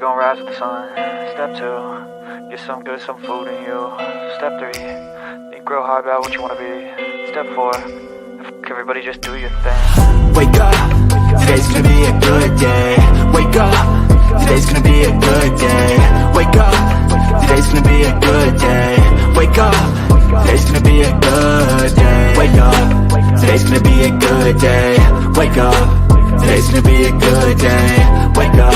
gonna rise with the sun. Step 2, get some good, some food in you. Step 3, think real hard about what you wanna be. Step 4, everybody just do your thing. Wake up, today's gonna be a good day. Wake up, today's gonna be a good day. Wake up, today's gonna be a good day. Wake up, today's gonna be a good day. Wake up, today's gonna be a good day. Wake up, today's gonna be a good day. Wake up,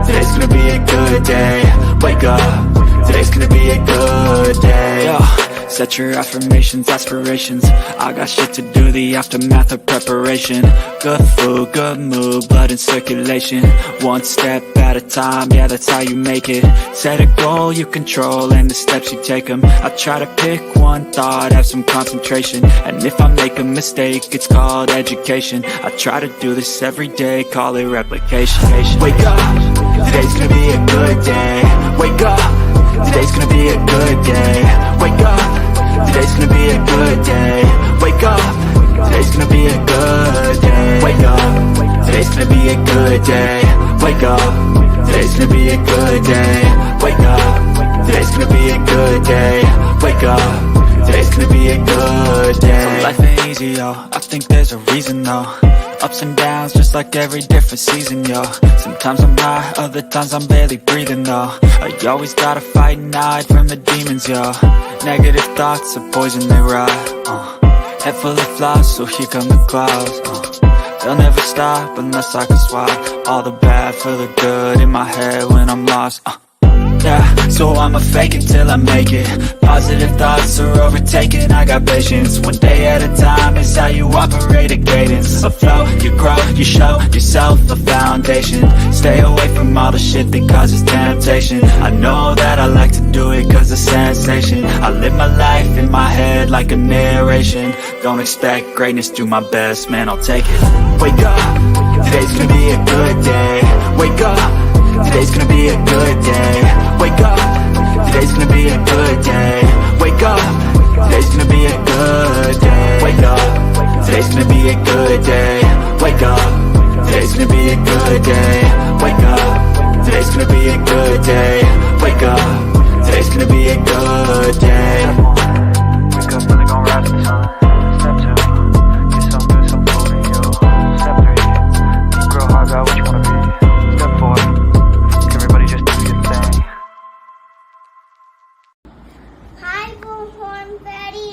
today's gonna be a good day. Wake up, today's gonna be a good day. Yo, set your affirmations, aspirations. I got shit to do, the aftermath of preparation. Good food, good mood, blood in circulation. One step at a time, yeah, that's how you make it. Set a goal you control and the steps you take them. I try to pick one thought, have some concentration. And if I make a mistake, it's called education. I try to do this every day, call it replication. Wake up, today's gonna be a good day. Wake up, today's gonna be a good day. Wake up, today's gonna be a good day. Wake up, today's gonna be a good day. Wake up, today's gonna be a good day. Wake up, today's gonna be a good day. Wake up, today's gonna be a good day. Wake up, today's gonna be a good day. So life ain't easy, yo, I think there's a reason though. Ups and downs, just like every different season, yo. Sometimes I'm high, other times I'm barely breathing, though. I always gotta fight and hide from the demons, yo. Negative thoughts are poison, they rot. Head full of flies, so here come the clouds. They'll never stop unless I can swap all the bad for the good in my head when I'm lost. Yeah, so I'ma fake it till I make it. Positive thoughts are overtaken, I got patience. One day at a time is how you operate a cadence. A flow, you grow, you show yourself a foundation. Stay away from all the shit that causes temptation. I know that I like to do it cause it's sensation. I live my life in my head like a narration. Don't expect greatness, do my best, man, I'll take it. Wake up, today's gonna be a good day. Wake up, today's gonna be a good day. Wake up, today's gonna be a good day. Wake up, today's gonna be a good day. Wake up, today's gonna be a good day. Wake up, today's gonna be a good day. Wake up, today's gonna be a good day. Wake up, today's gonna be a good day. Wake up, really gonna rise with the sun. Step 2, get some good, some food in you. Step 3, think real hard about what you wanna be. Step 4, everybody just do your thing. Hi, Bullhorn Betty.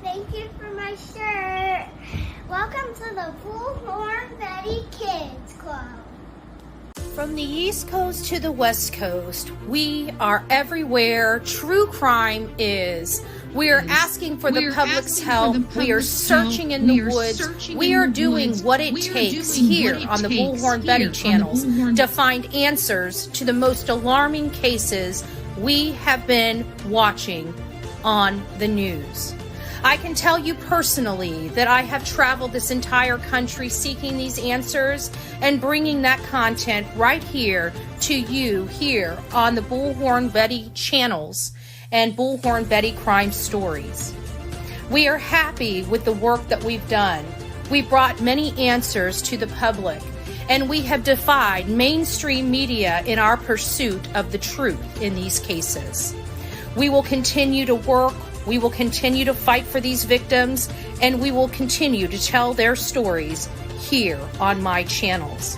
Thank you for my shirt. Welcome to the Bullhorn Betty Kids Club. From the East Coast to the West Coast, we are everywhere true crime is. We are asking for the public's help. We are searching in the woods. We are doing what it takes here on the Bullhorn Betty channels to find answers to the most alarming cases we have been watching on the news. I can tell you personally that I have traveled this entire country seeking these answers and bringing that content right here to you here on the Bullhorn Betty channels and Bullhorn Betty Crime Stories. We are happy with the work that we've done. We brought many answers to the public, and we have defied mainstream media in our pursuit of the truth in these cases. We will continue to work. We will continue to fight for these victims, and we will continue to tell their stories here on my channels.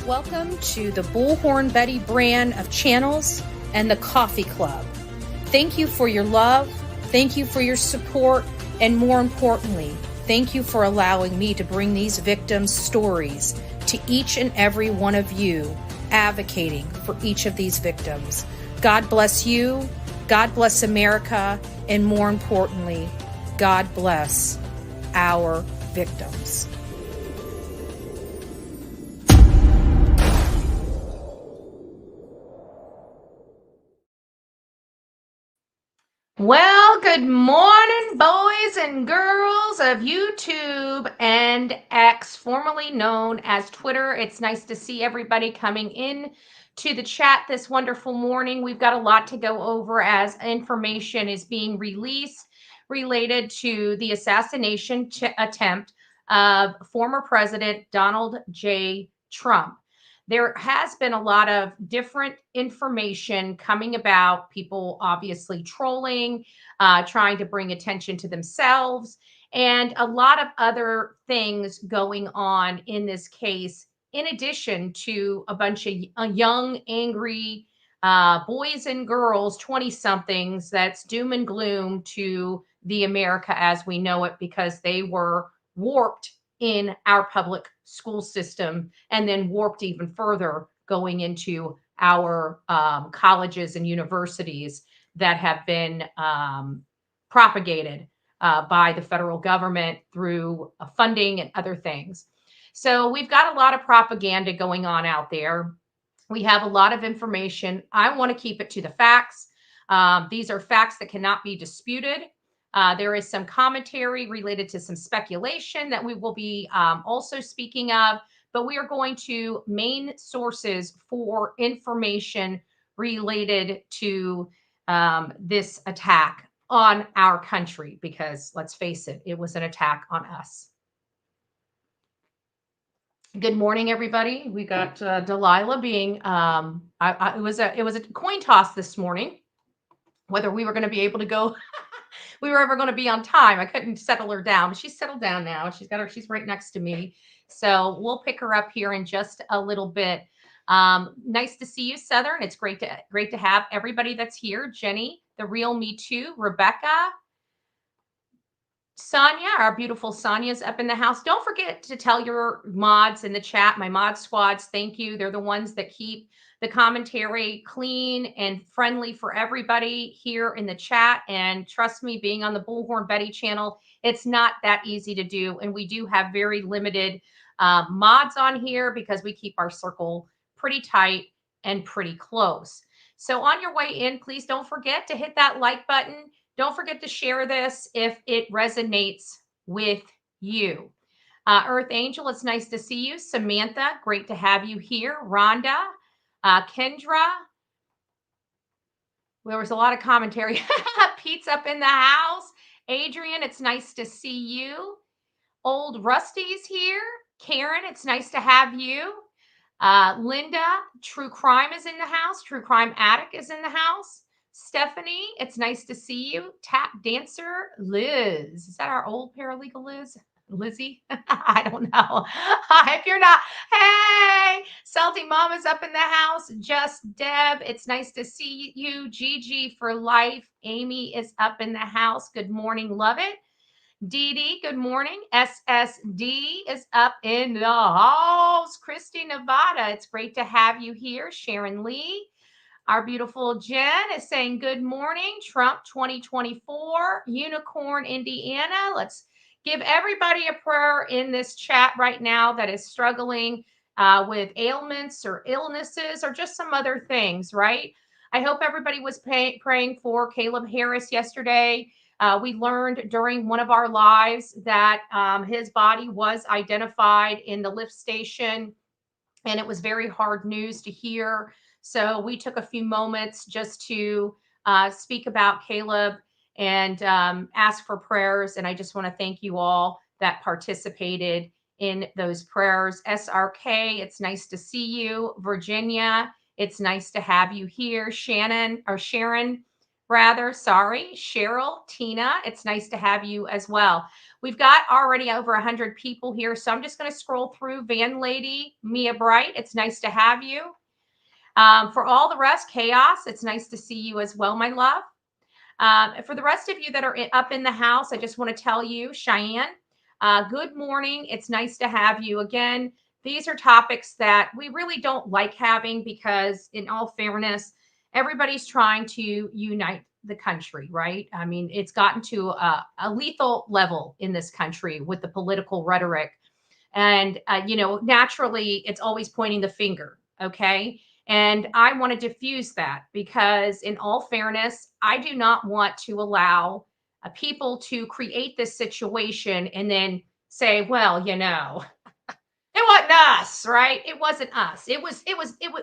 Welcome to the Bullhorn Betty brand of channels and the Coffee Club. Thank you for your love, thank you for your support, and more importantly, thank you for allowing me to bring these victims' stories to each and every one of you, advocating for each of these victims. God bless you, God bless America, and more importantly, God bless our victims. Well, good morning, boys and girls of YouTube and X, formerly known as Twitter. It's nice to see everybody coming in to the chat this wonderful morning. We've got a lot to go over as information is being released related to the assassination attempt of former President Donald J. Trump. there has been a lot of different information coming about, people obviously trolling, trying to bring attention to themselves, and a lot of other things going on in this case, in addition to a bunch of young, angry boys and girls, 20 somethings, that's doom and gloom to the America as we know it because they were warped in our public school system and then warped even further going into our colleges and universities that have been propagated by the federal government through funding and other things. So we've got a lot of propaganda going on out there. We have a lot of information. I want to keep it to the facts. These are facts that cannot be disputed. There is some commentary related to some speculation that we will be also speaking of, but we are going to main sources for information related to this attack on our country, because let's face it, it was an attack on us. Good morning, everybody. We got Delilah being, it was a coin toss this morning, whether we were going to be able to go, we were ever going to be on time. I couldn't settle her down, but she's settled down now. She's right next to me. So we'll pick her up here in just a little bit. Nice to see you, Southern. It's great to have everybody that's here. Jenny, the real me too, Rebecca, Sonia, our beautiful Sonia's up in the house. Don't forget to tell your mods in the chat, my mod squads, thank you. They're the ones that keep the commentary clean and friendly for everybody here in the chat. And trust me, being on the Bullhorn Betty channel, it's not that easy to do. And we do have very limited mods on here because we keep our circle pretty tight and pretty close. So on your way in, please don't forget to hit that like button. Don't forget to share this if it resonates with you. Earth Angel, it's nice to see you. Samantha, great to have you here. Rhonda, Kendra. There was a lot of commentary. Pete's up in the house. Adrian, it's nice to see you. Old Rusty's here. Karen, it's nice to have you. Linda, True Crime is in the house. True Crime Addict is in the house. Stephanie, it's nice to see you. Tap dancer, Liz. Is that our old paralegal Liz? Lizzie? I don't know. If you're not, hey, Salty Mama's up in the house. Just Deb, it's nice to see you. Gigi for life. Amy is up in the house. Good morning, love it. Dee Dee, good morning. SSD is up in the house. Christy, Nevada, it's great to have you here. Sharon Lee. Our beautiful Jen is saying good morning. Trump 2024, Unicorn, Indiana. Let's give everybody a prayer in this chat right now that is struggling with ailments or illnesses or just some other things, right? I hope everybody was praying for Caleb Harris yesterday. We learned during one of our lives that his body was identified in the lift station, and it was very hard news to hear. So we took a few moments just to speak about Caleb and ask for prayers. And I just want to thank you all that participated in those prayers. SRK, it's nice to see you. Virginia, it's nice to have you here. Sharon, Cheryl, Tina, it's nice to have you as well. We've got already over 100 people here. So I'm just going to scroll through. Van Lady, Mia Bright, it's nice to have you. For all the rest, Chaos, it's nice to see you as well, my love. For the rest of you that are up in the house, I just want to tell you, Cheyenne, good morning. It's nice to have you again. These are topics that we really don't like having because, in all fairness, everybody's trying to unite the country, right? I mean, it's gotten to a lethal level in this country with the political rhetoric. And, naturally, it's always pointing the finger, okay? And I want to diffuse that because, in all fairness, I do not want to allow people to create this situation and then say, well, it wasn't us, right? It wasn't us. It was,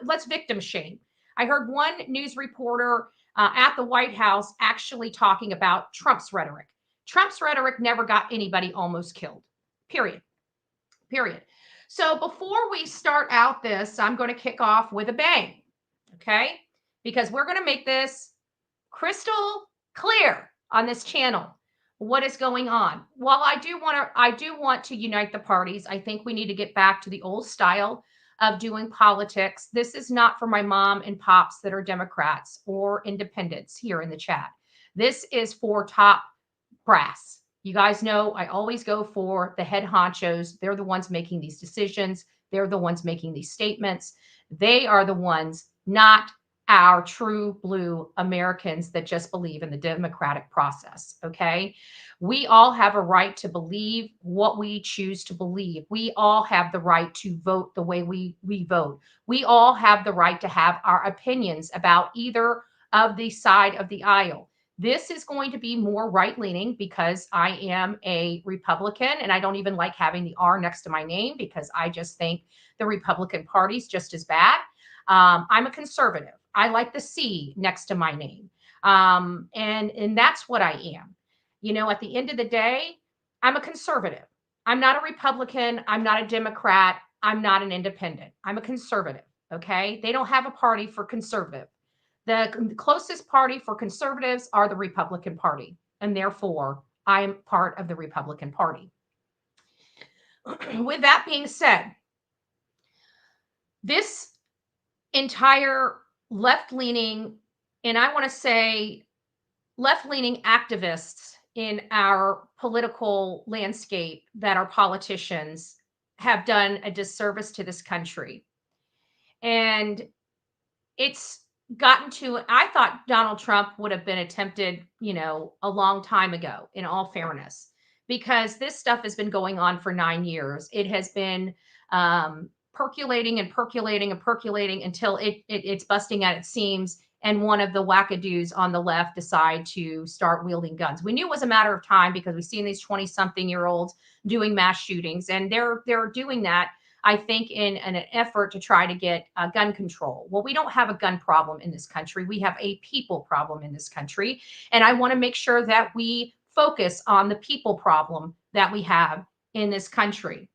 let's victim shame. I heard one news reporter at the White House actually talking about Trump's rhetoric. Trump's rhetoric never got anybody almost killed, period. So before we start out this, I'm going to kick off with a bang, okay? Because we're going to make this crystal clear on this channel what is going on. While I do want to unite the parties. I think we need to get back to the old style of doing politics. This is not for my mom and pops that are Democrats or independents here in the chat. This is for top brass. You guys know I always go for the head honchos. They're the ones making these decisions. They're the ones making these statements. They are the ones, not our true blue Americans that just believe in the democratic process. Okay. We all have a right to believe what we choose to believe. We all have the right to vote the way we vote. We all have the right to have our opinions about either of the side of the aisle. This is going to be more right-leaning because I am a Republican, and I don't even like having the R next to my name because I just think the Republican Party's just as bad. I'm a conservative. I like the C next to my name. And that's what I am. You know, at the end of the day, I'm a conservative. I'm not a Republican. I'm not a Democrat. I'm not an independent. I'm a conservative. Okay. They don't have a party for conservative. The closest party for conservatives are the Republican Party. And therefore, I am part of the Republican Party. With that being said, this entire left-leaning, and I want to say left-leaning activists in our political landscape that are politicians have done a disservice to this country. And it's gotten to, I thought Donald Trump would have been attempted, you know, a long time ago, in all fairness, because this stuff has been going on for 9 years. It has been percolating and percolating and percolating until it's busting at its seams. And one of the wackadoos on the left decide to start wielding guns. We knew it was a matter of time because we've seen these 20-something-year-olds doing mass shootings, and they're doing that, I think, in an effort to try to get gun control. Well, we don't have a gun problem in this country. We have a people problem in this country. And I want to make sure that we focus on the people problem that we have in this country.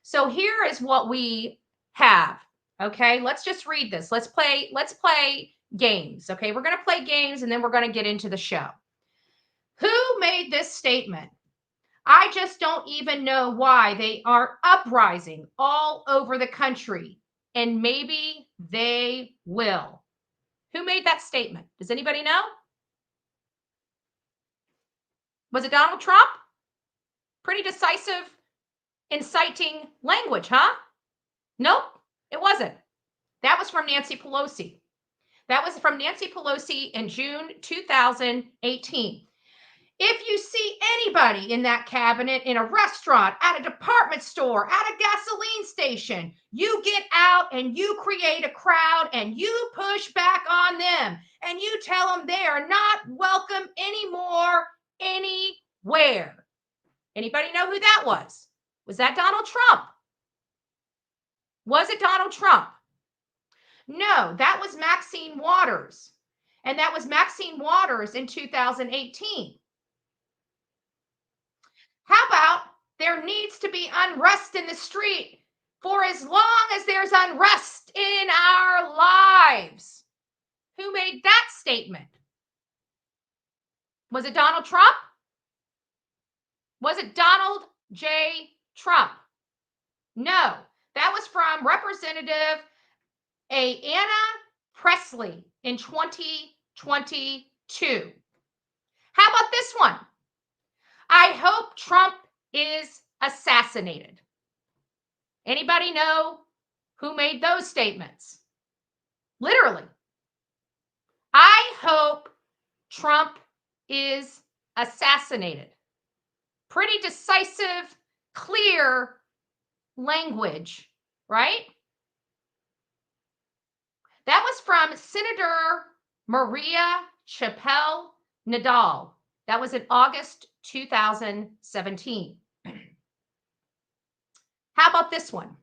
So here is what we have. Okay, let's just read this. Let's play games. Okay, we're going to play games and then we're going to get into the show. Who made this statement? I just don't even know why they are uprising all over the country, and maybe they will. Who made that statement? Does anybody know? Was it Donald Trump? Pretty decisive, inciting language, huh? Nope, it wasn't. That was from Nancy Pelosi. That was from Nancy Pelosi in June 2018. If you see anybody in that cabinet, in a restaurant, at a department store, at a gasoline station, you get out and you create a crowd and you push back on them and you tell them they are not welcome anymore anywhere. Anybody know who that was? Was that Donald Trump? Was it Donald Trump? No, that was Maxine Waters. And that was Maxine Waters in 2018. How about there needs to be unrest in the street for as long as there's unrest in our lives? Who made that statement? Was it Donald Trump? Was it Donald J. Trump? No, that was from Representative Anna Presley in 2022. How about this one? I hope Trump is assassinated. Anybody know who made those statements? Literally. I hope Trump is assassinated. Pretty decisive, clear language, right? That was from Senator Maria Chappelle Nadal. That was in August 2017. How about this one?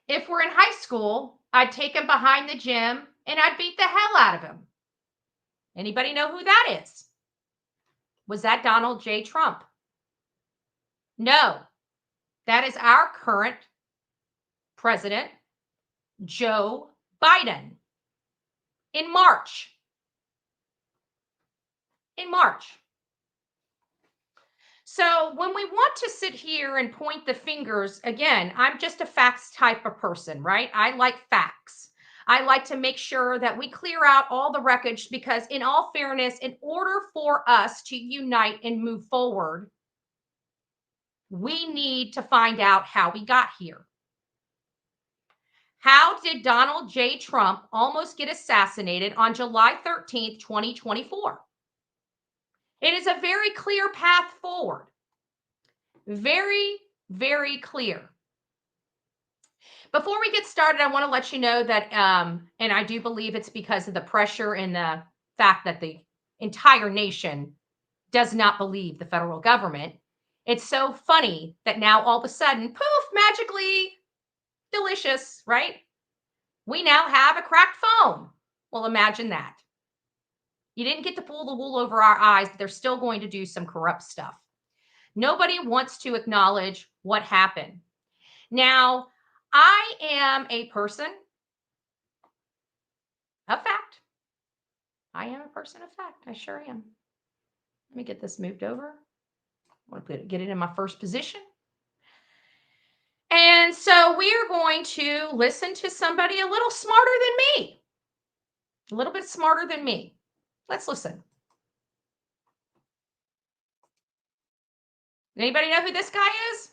If we're in high school, I'd take him behind the gym and I'd beat the hell out of him. Anybody know who that is? Was that Donald J. Trump? No, that is our current President Joe Biden in March. In March. So when we want to sit here and point the fingers, again, I'm just a facts type of person, right? I like facts. I like to make sure that we clear out all the wreckage because, in all fairness, in order for us to unite and move forward, we need to find out how we got here. How did Donald J. Trump almost get assassinated on July 13th, 2024? It is a very clear path forward. Very, very clear. Before we get started, I want to let you know that, and I do believe it's because of the pressure and the fact that the entire nation does not believe the federal government. It's so funny that now all of a sudden, poof, magically delicious, right? We now have a cracked phone. Well, imagine that. You didn't get to pull the wool over our eyes, but they're still going to do some corrupt stuff. Nobody wants to acknowledge what happened. Now, I am a person of fact. I am a person of fact. I sure am. Let me get this moved over. I want to get it in my first position. And so we are going to listen to somebody a little smarter than me. A little bit smarter than me. Let's listen. Anybody know who this guy is?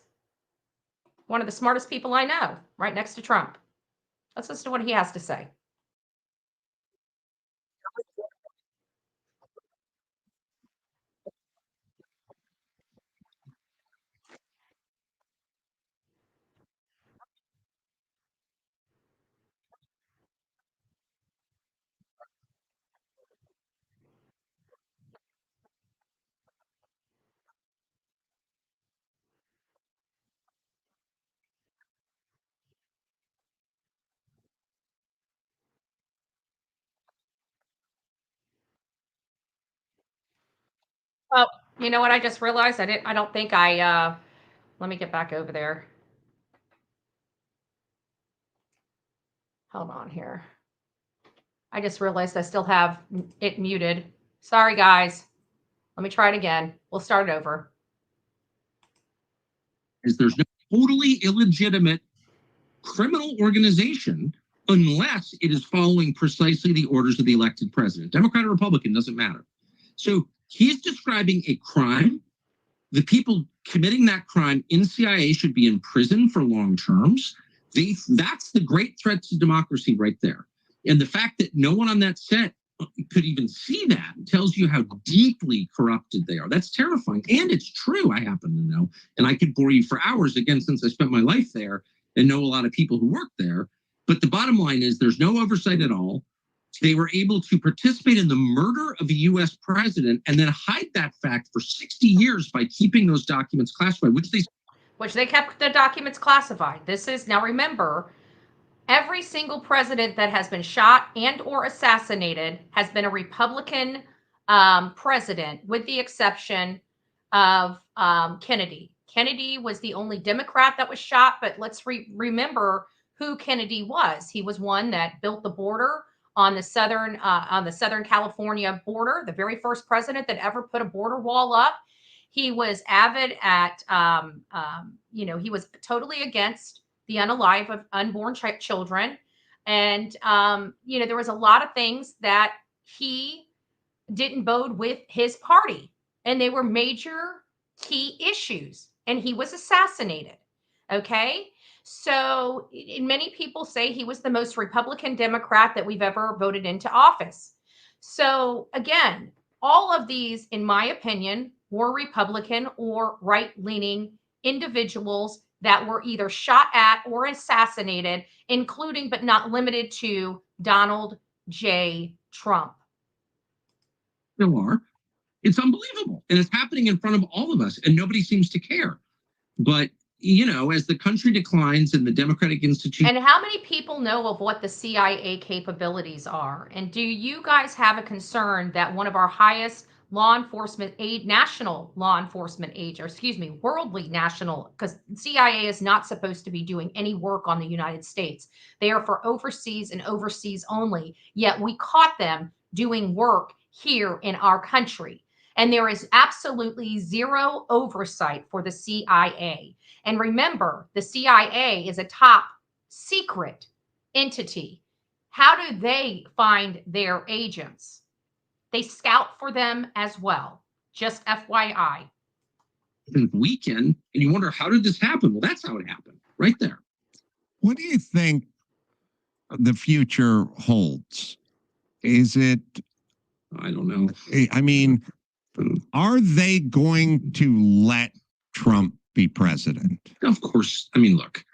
One of the smartest people I know, right next to Trump. Let's listen to what he has to say. Oh, you know what? I just realized I don't think let me get back over there. Hold on here. I just realized I still have it muted. Sorry, guys. Let me try it again. We'll start it over. There's no totally illegitimate criminal organization unless it is following precisely the orders of the elected president. Democrat or Republican, doesn't matter. So he's describing a crime. The people committing that crime in CIA should be in prison for long terms. That's the great threat to democracy right there. And the fact that no one on that set could even see that tells you how deeply corrupted they are. That's terrifying. And it's true, I happen to know. And I could bore you for hours, again, since I spent my life there and know a lot of people who work there. But the bottom line is there's no oversight at all. They were able to participate in the murder of a U.S. president and then hide that fact for 60 years by keeping those documents classified, which they kept the documents classified. This is, now remember, every single president that has been shot and or assassinated has been a Republican president, with the exception of Kennedy. Kennedy was the only Democrat that was shot, but let's remember who Kennedy was. He was one that built the border on the Southern California border, the very first president that ever put a border wall up. He was avid at, he was totally against the unalive of unborn children. And, there was a lot of things that he didn't bode with his party. And they were major key issues. And he was assassinated. Okay. So many people say he was the most Republican Democrat that we've ever voted into office. So again, all of these, in my opinion, were Republican or right-leaning individuals that were either shot at or assassinated, including but not limited to Donald J. Trump. still are. It's unbelievable. And it's happening in front of all of us, and nobody seems to care. But, as the country declines and the democratic institution... And how many people know of what the CIA capabilities are? And do you guys have a concern that one of our highest law enforcement aid, national law enforcement age, or excuse me, worldly national, because CIA is not supposed to be doing any work on the United States. They are for overseas and overseas only, yet we caught them doing work here in our country. And there is absolutely zero oversight for the CIA. And remember, the CIA is a top secret entity. How do they find their agents? They scout for them as well. Just FYI. Weekend, and you wonder, how did this happen? Well, that's how it happened, right there. What do you think the future holds? Is it, I don't know. I mean, are they going to let Trump be president? Of course. I mean, look,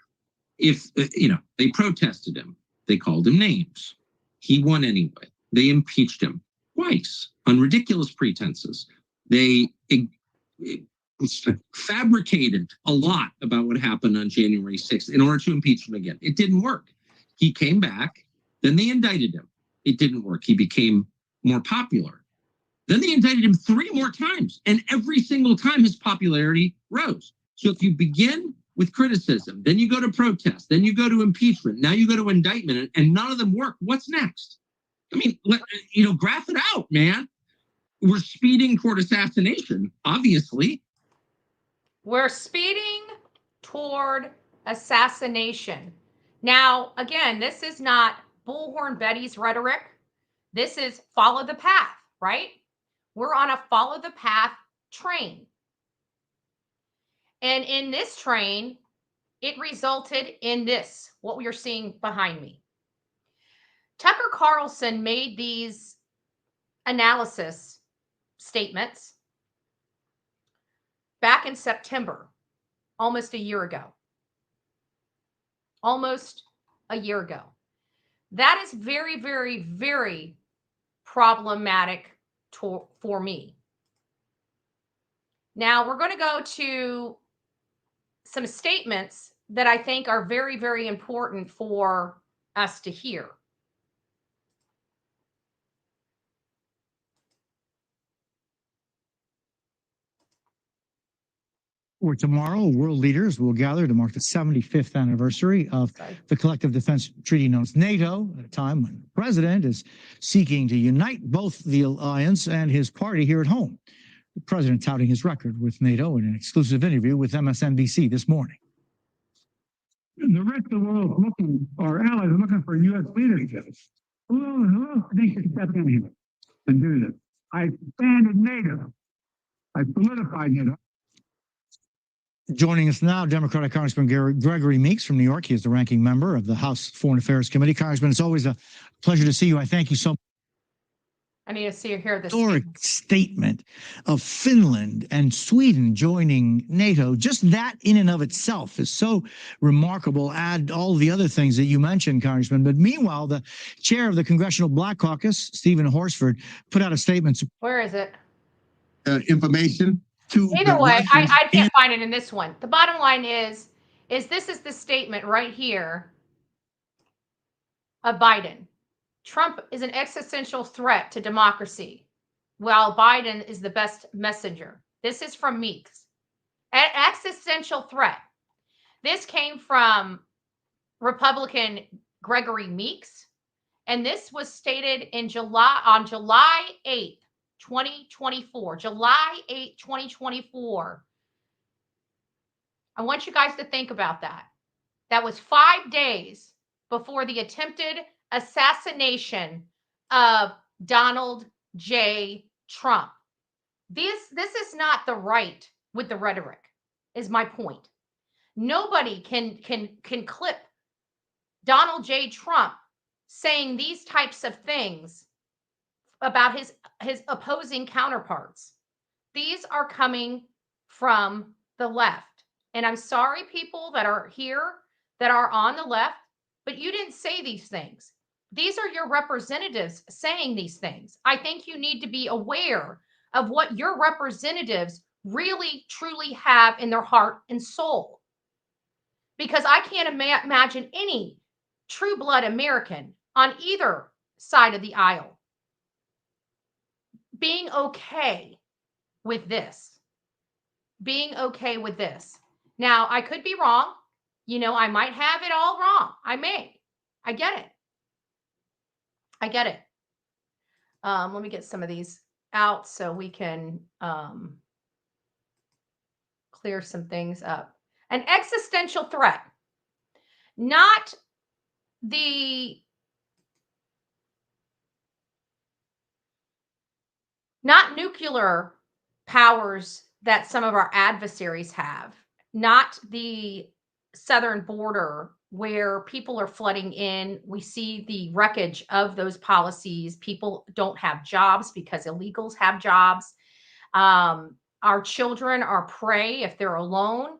if, they protested him, they called him names. He won anyway. They impeached him twice on ridiculous pretenses. They fabricated a lot about what happened on January 6th in order to impeach him again. It didn't work. He came back. Then they indicted him. It didn't work. He became more popular. Then they indicted him 3 more times. And every single time his popularity rose. So if you begin with criticism, then you go to protest, then you go to impeachment, now you go to indictment, and none of them work, what's next? I mean, graph it out, man. We're speeding toward assassination, obviously. We're speeding toward assassination. Now, again, this is not Bullhorn Betty's rhetoric. This is follow the path, right? We're on a follow the path train. And in this train, it resulted in this, what we are seeing behind me. Tucker Carlson made these analysis statements back in September, almost a year ago. Almost a year ago. That is very, very, very problematic for me. Now, we're going to go to some statements that I think are very, very important for us to hear. Or tomorrow, world leaders will gather to mark the 75th anniversary of the Collective Defense Treaty known as NATO, at a time when the president is seeking to unite both the alliance and his party here at home. The president touting his record with NATO in an exclusive interview with MSNBC this morning. The rest of the world is looking, our allies are looking for U.S. leadership. They should step in here and do this. I expanded NATO. I solidified NATO. Joining us now, Democratic Congressman Gregory Meeks from New York. He is the ranking member of the House Foreign Affairs Committee. Congressman, it's always a pleasure to see you. I thank you so much. I need to see or hear this Historic statement of Finland and Sweden joining NATO. Just that in and of itself is so remarkable. Add all the other things that you mentioned, Congressman. But meanwhile, the chair of the Congressional Black Caucus, Stephen Horsford, put out a statement. Where is it? Information to Either way, I can't find it in this one. The bottom line is this is the statement right here of Biden. Trump is an existential threat to democracy, while Biden is the best messenger. This is from Meeks. An existential threat. This came from Republican Gregory Meeks, and this was stated on July 8th, 2024. July 8th, 2024. I want you guys to think about that. That was 5 days before the attempted assassination of Donald J. Trump. This is not the right with the rhetoric, is my point. Nobody can clip Donald J. Trump saying these types of things about his opposing counterparts. These are coming from the left. And I'm sorry, people that are here that are on the left, but you didn't say these things. These are your representatives saying these things. I think you need to be aware of what your representatives really, truly have in their heart and soul. Because I can't imagine any true blood American on either side of the aisle being okay with this. Being okay with this. Now, I could be wrong. You know, I might have it all wrong. I may. I get it. I get it. Let me get some of these out so we can clear some things up. An existential threat. Not nuclear powers that some of our adversaries have, not the southern border where people are flooding in. We see the wreckage of those policies. People don't have jobs because illegals have jobs. Our children are prey if they're alone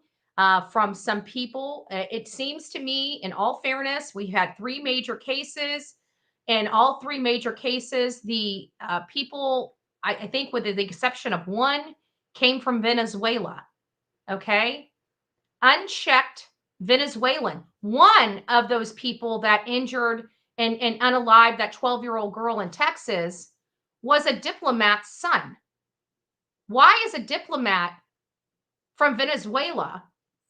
from some people. It seems to me, in all fairness, we had 3 major cases. In all 3 major cases, the people, I think with the exception of one, came from Venezuela. Okay? Unchecked Venezuelan. One of those people that injured and unalived that 12-year-old girl in Texas was a diplomat's son. Why is a diplomat from Venezuela,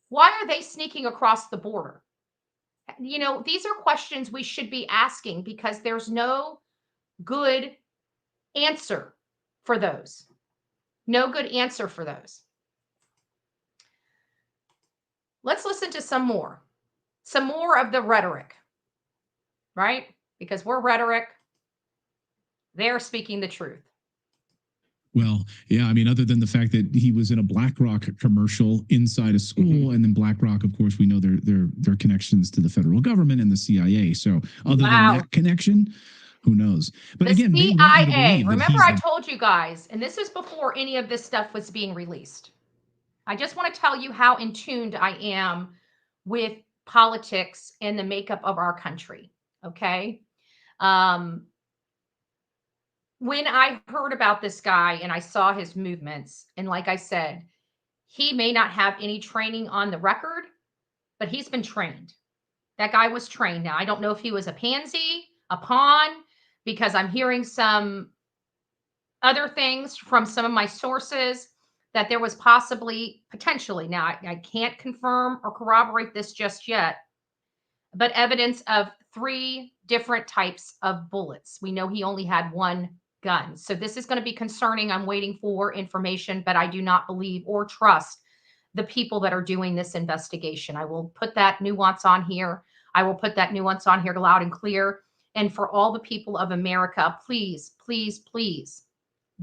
why are they sneaking across the border? You know, these are questions we should be asking because there's no good answer for those. No good answer for those. Let's listen to some more of the rhetoric, right? Because we're rhetoric. They're speaking the truth. Well, yeah, I mean, other than the fact that he was in a BlackRock commercial inside a school, and then BlackRock, of course, we know their connections to the federal government and the CIA. So, other than that connection, who knows? But the again, CIA. they want you to believe that Remember, I told you guys, and this was before any of this stuff was being released. I just want to tell you how in tuned I am with politics and the makeup of our country. Okay. When I heard about this guy and I saw his movements, and like I said, he may not have any training on the record, but he's been trained. That guy was trained. Now, I don't know if he was a pansy, a pawn, because I'm hearing some other things from some of my sources that there was potentially, now I can't confirm or corroborate this just yet, but evidence of 3 different types of bullets. We know he only had 1 gun. So this is going to be concerning. I'm waiting for information, but I do not believe or trust the people that are doing this investigation. I will put that nuance on here. I will put that nuance on here loud and clear. And for all the people of America, please, please, please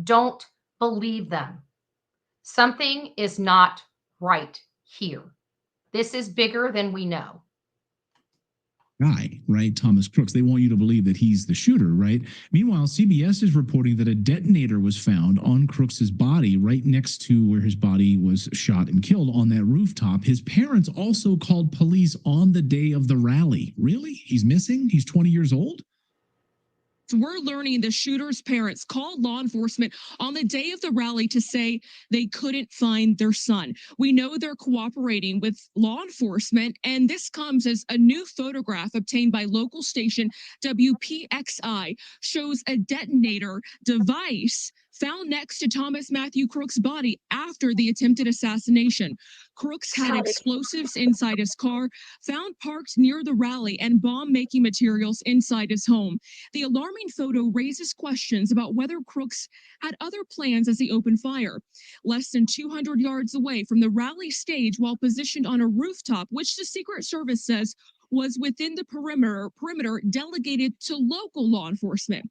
don't believe them. Something is not right here. This is bigger than we know. Guy, right? Thomas Crooks. They want you to believe that he's the shooter, right? Meanwhile, CBS is reporting that a detonator was found on Crooks's body right next to where his body was shot and killed on that rooftop. His parents also called police on the day of the rally. Really? He's missing? He's 20 years old? We're learning the shooter's parents called law enforcement on the day of the rally to say they couldn't find their son. We know they're cooperating with law enforcement, and this comes as a new photograph obtained by local station WPXI shows a detonator device found next to Thomas Matthew Crooks' body after the attempted assassination. Crooks had explosives inside his car, found parked near the rally, and bomb-making materials inside his home. The alarming photo raises questions about whether Crooks had other plans as he opened fire. Less than 200 yards away from the rally stage while positioned on a rooftop, which the Secret Service says was within the perimeter delegated to local law enforcement.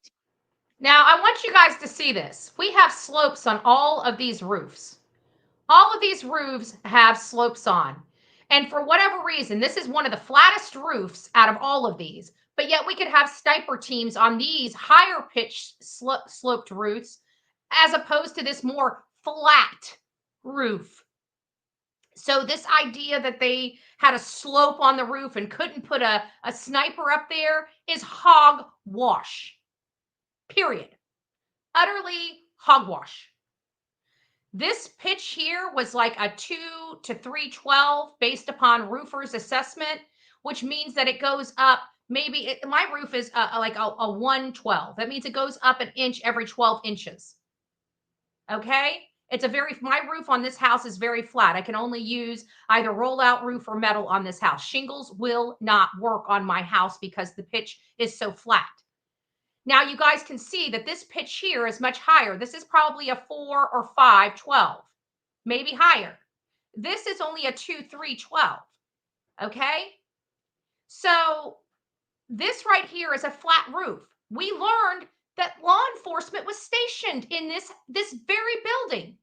Now, I want you guys to see this. We have slopes on all of these roofs. All of these roofs have slopes on. And for whatever reason, this is one of the flattest roofs out of all of these. But yet we could have sniper teams on these higher pitched sloped roofs as opposed to this more flat roof. So this idea that they had a slope on the roof and couldn't put a sniper up there is hogwash. Period. Utterly hogwash. This pitch here was like a 2 to 312 based upon roofer's assessment, which means that it goes up. Maybe my roof is like a 112. That means it goes up an inch every 12 inches. Okay. My roof on this house is very flat. I can only use either rollout roof or metal on this house. Shingles will not work on my house because the pitch is so flat. Now you guys can see that this pitch here is much higher. This is probably a 4 or 5, 12, maybe higher. This is only a 2, 3, 12. Okay. So this right here is a flat roof. We learned that law enforcement was stationed in this very building.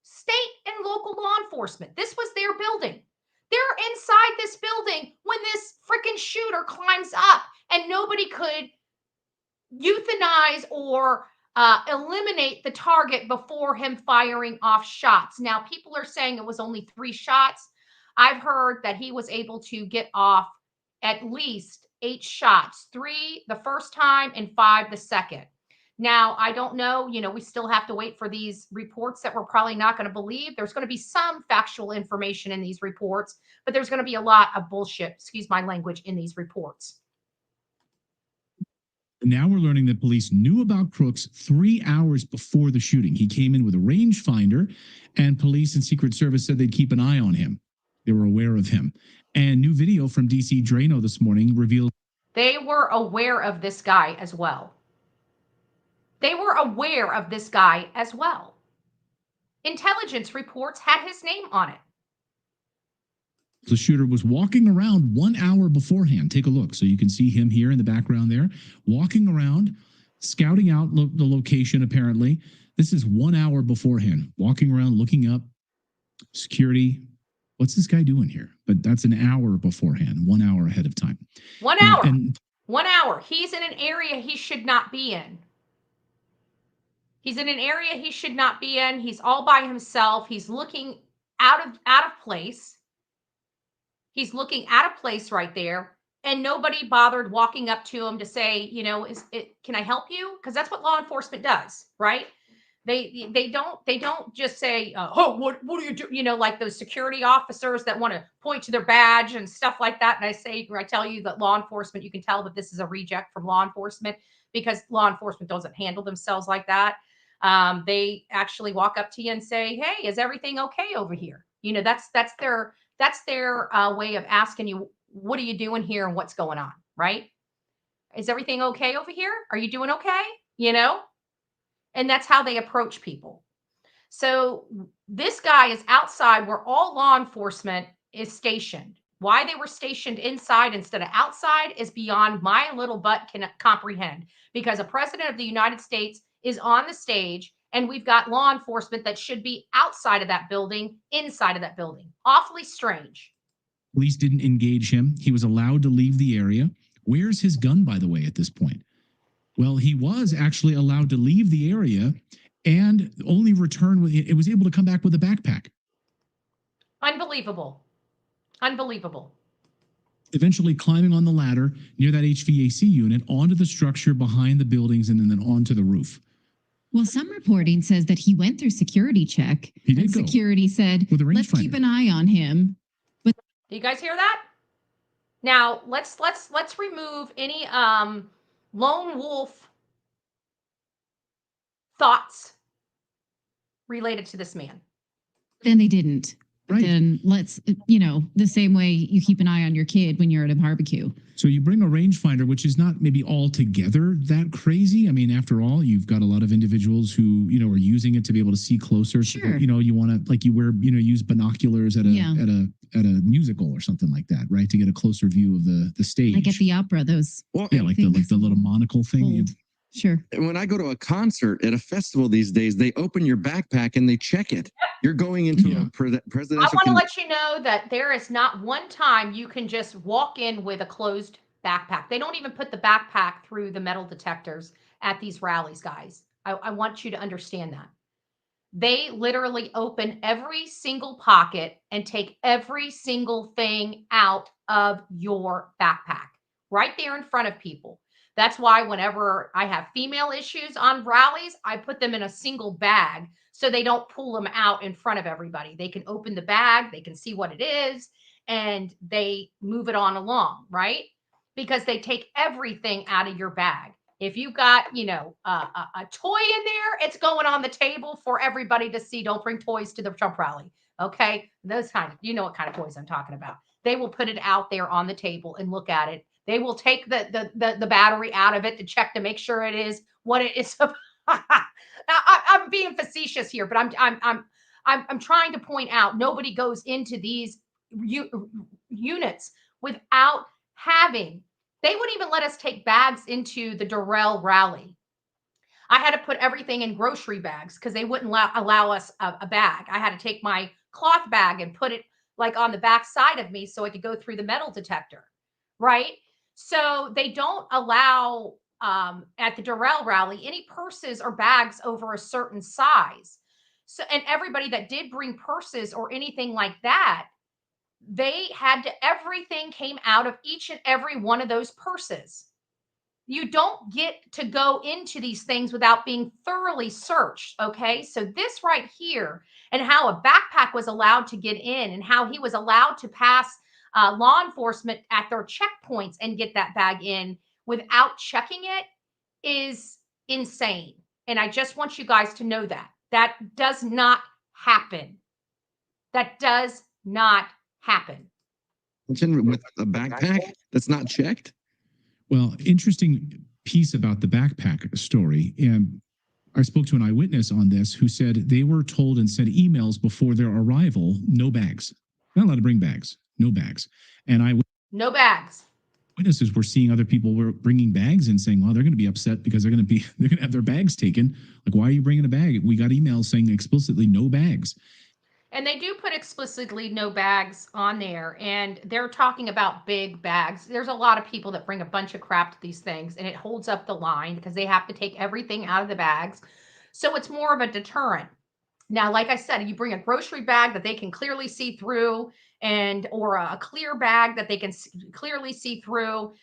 State and local law enforcement. This was their building. They're inside this building when this freaking shooter climbs up, and nobody could euthanize or eliminate the target before him firing off shots. Now, people are saying it was only 3 shots. I've heard that he was able to get off at least 8 shots, 3 the first time and 5 the second. Now, I don't know, we still have to wait for these reports that we're probably not going to believe. There's going to be some factual information in these reports, but there's going to be a lot of bullshit, excuse my language, in these reports. Now we're learning that police knew about Crooks 3 hours before the shooting. He came in with a rangefinder, and police and Secret Service said they'd keep an eye on him. They were aware of him. And new video from DC Drano this morning revealed they were aware of this guy as well. They were aware of this guy as well. Intelligence reports had his name on it. the shooter was walking around 1 hour beforehand. Take a look. So you can see him here in the background there, walking around, scouting out the location, apparently. This is 1 hour beforehand, walking around, looking up, security. What's this guy doing here? But that's an hour beforehand, 1 hour ahead of time. 1 hour. 1 hour. He's in an area he should not be in. He's in an area he should not be in. He's all by himself. He's looking out of place. He's looking out of place right there. And nobody bothered walking up to him to say, you know, can I help you? Because that's what law enforcement does, right? They don't just say, oh, what do you do? You know, like those security officers that want to point to their badge and stuff like that. And I tell you that law enforcement, you can tell that this is a reject from law enforcement because law enforcement doesn't handle themselves like that. They actually walk up to you and say, hey, is everything okay over here? You know, that's their way of asking you, what are you doing here and what's going on, right? Is everything okay over here? Are you doing okay? You know? And that's how they approach people. So this guy is outside where all law enforcement is stationed. Why they were stationed inside instead of outside is beyond my little butt can comprehend, because a president of the United States is on the stage and we've got law enforcement that should be outside of that building, inside of that building. Awfully strange. Police didn't engage him. He was allowed to leave the area. Where's his gun, by the way, at this point? Well, he was actually allowed to leave the area and only return with it was able to come back with a backpack. Unbelievable. Unbelievable. Eventually climbing on the ladder near that HVAC unit onto the structure behind the buildings and then onto the roof. Well, some reporting says that he went through security check. He did and go security said, let's keep an eye on him. But do you guys hear that? Now let's remove any lone wolf thoughts related to this man. then they didn't. Right. Then let's, the same way you keep an eye on your kid when you're at a barbecue. So you bring a rangefinder, which is not maybe altogether that crazy. I mean, after all, you've got a lot of individuals who, are using it to be able to see closer. Sure. So, you want to, like you wear, use binoculars at a musical or something like that, right? To get a closer view of the stage. Like at the opera, those. Like the little monocle thing. Sure. When I go to a concert at a festival these days, they open your backpack and they check it. You're going into a presidential. I want to let you know that there is not one time you can just walk in with a closed backpack. They don't even put the backpack through the metal detectors at these rallies, guys. I want you to understand that. They literally open every single pocket and take every single thing out of your backpack right there in front of people. That's why whenever I have female issues on rallies, I put them in a single bag so they don't pull them out in front of everybody. They can open the bag, they can see what it is, and they move it on along, right? Because they take everything out of your bag. If you got, a toy in there, it's going on the table for everybody to see. Don't bring toys to the Trump rally. Okay. Those kind of, what kind of toys I'm talking about. They will put it out there on the table and look at it. They will take the battery out of it to check to make sure it is what it is. I'm being facetious here, but I'm trying to point out nobody goes into these units without having. They wouldn't even let us take bags into the Durrell rally. I had to put everything in grocery bags because they wouldn't allow us a bag. I had to take my cloth bag and put it like on the back side of me so I could go through the metal detector, right? So they don't allow at the Durrell rally any purses or bags over a certain size. So, and everybody that did bring purses or anything like that, everything came out of each and every one of those purses. You don't get to go into these things without being thoroughly searched. Okay. So this right here and how a backpack was allowed to get in and how he was allowed to pass law enforcement at their checkpoints and get that bag in without checking it is insane. And I just want you guys to know that does not happen. That does not happen. With a backpack that's not checked? Well, interesting piece about the backpack story. And I spoke to an eyewitness on this who said they were told and sent emails before their arrival, no bags. Not allowed to bring bags, no bags. And no bags. Witnesses were seeing other people were bringing bags and saying, well, they're going to be upset because they're going to have their bags taken. Like, why are you bringing a bag? We got emails saying explicitly no bags. And they do put explicitly no bags on there. And they're talking about big bags. There's a lot of people that bring a bunch of crap to these things and it holds up the line because they have to take everything out of the bags. So it's more of a deterrent. Now, like I said, you bring a grocery bag that they can clearly see through or a clear bag that they can clearly see through.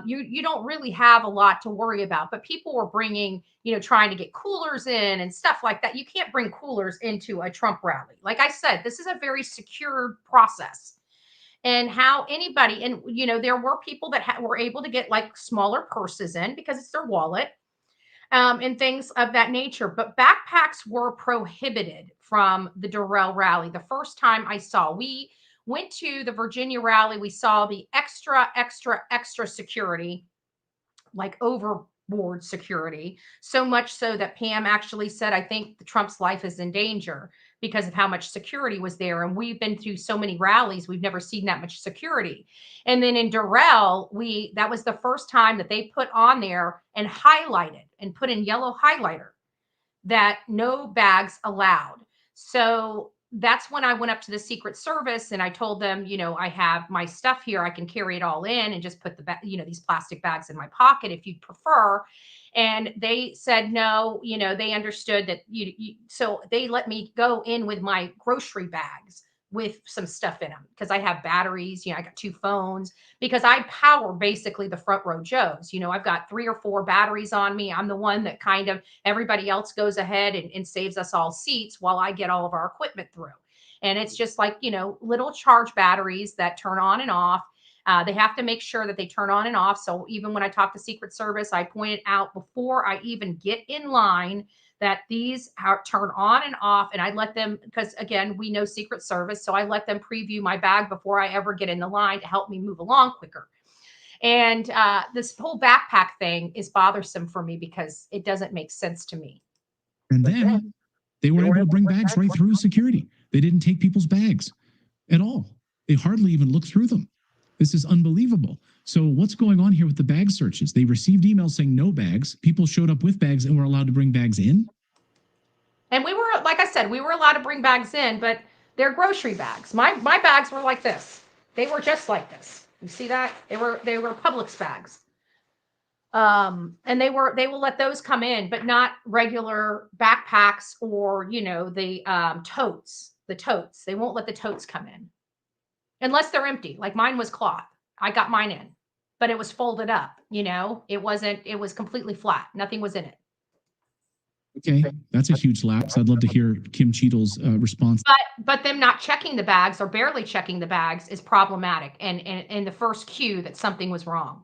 You don't really have a lot to worry about, but people were bringing, trying to get coolers in and stuff like that. You can't bring coolers into a Trump rally. Like I said, this is a very secure process. And how anybody, and there were people that were able to get like smaller purses in because it's their wallet and things of that nature. But backpacks were prohibited from the Durrell rally. The first time I saw, we went to the Virginia rally, we saw the extra security, like overboard security, so much so that Pam actually said, I think Trump's life is in danger because of how much security was there. And we've been through so many rallies, we've never seen that much security. And then in Durrell, that was the first time that they put on there and highlighted and put in yellow highlighter that no bags allowed. So that's when I went up to the Secret Service and I told them, I have my stuff here. I can carry it all in and just put these plastic bags in my pocket if you'd prefer. And they said, no, they understood that so they let me go in with my grocery bags with some stuff in them because I have batteries, I got 2 phones because I power basically the front row Joes. I've got 3 or 4 batteries on me. I'm the one that kind of everybody else goes ahead and saves us all seats while I get all of our equipment through. And it's just like, little charge batteries that turn on and off. They have to make sure that they turn on and off. So even when I talk to Secret Service, I pointed out before I even get in line that these turn on and off. And I let them, because again, we know Secret Service. So I let them preview my bag before I ever get in the line to help me move along quicker. And this whole backpack thing is bothersome for me because it doesn't make sense to me. And then they were able to bring bags right through security. They didn't take people's bags at all. They hardly even looked through them. This is unbelievable. So what's going on here with the bag searches? They received emails saying no bags. People showed up with bags and were allowed to bring bags in. And we were, like I said, we were allowed to bring bags in, but they're grocery bags. My bags were like this. They were just like this. You see that? They were Publix bags. And they will let those come in, but not regular backpacks or, the totes. The totes. They won't let the totes come in. Unless they're empty. Like mine was cloth. I got mine in, but it was folded up, it was completely flat. Nothing was in it. Okay. That's a huge lapse. I'd love to hear Kim Cheadle's response. But them not checking the bags or barely checking the bags is problematic. And in the first cue that something was wrong.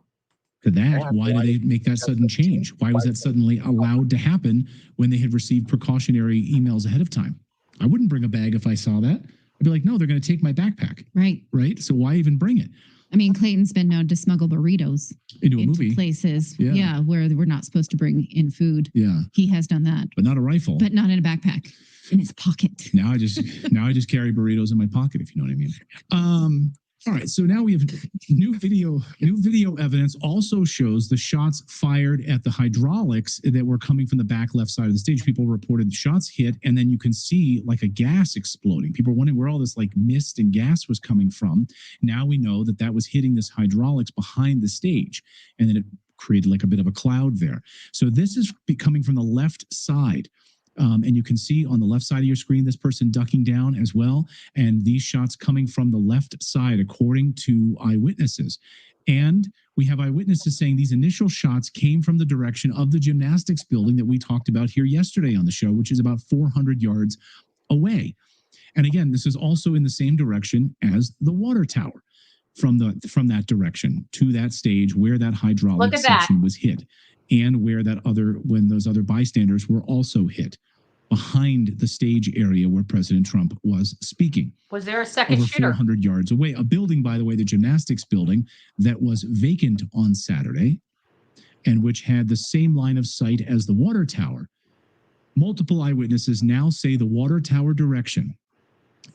to that, why did they make that sudden change? Why was that suddenly allowed to happen when they had received precautionary emails ahead of time? I wouldn't bring a bag if I saw that. I'd be like, no, they're going to take my backpack. Right. Right. So why even bring it? I mean, Clayton's been known to smuggle burritos Into a movie. places. Yeah. Where we're not supposed to bring in food. Yeah. He has done that. But not a rifle. But not in a backpack. In his pocket. Now I just carry burritos in my pocket, if you know what I mean. All right, so now we have new video evidence also shows the shots fired at the hydraulics that were coming from the back left side of the stage. People reported the shots hit, and then you can see like a gas exploding. People were wondering where all this like mist and gas was coming from. Now we know that that was hitting this hydraulics behind the stage, and then it created like a bit of a cloud there. So this is coming from the left side. And you can see on the left side of your screen, this person ducking down as well. And these shots coming from the left side, according to eyewitnesses. And we have eyewitnesses saying these initial shots came from the direction of the gymnastics building that we talked about here yesterday on the show, which is about 400 yards away. And again, this is also in the same direction as the water tower from that direction to that stage where that hydraulic section was hit, and where when those other bystanders were also hit behind the stage area where President Trump was speaking. Was there a second over shooter? 400 yards away. A building, by the way, the gymnastics building, that was vacant on Saturday and which had the same line of sight as the water tower. Multiple eyewitnesses now say the water tower direction.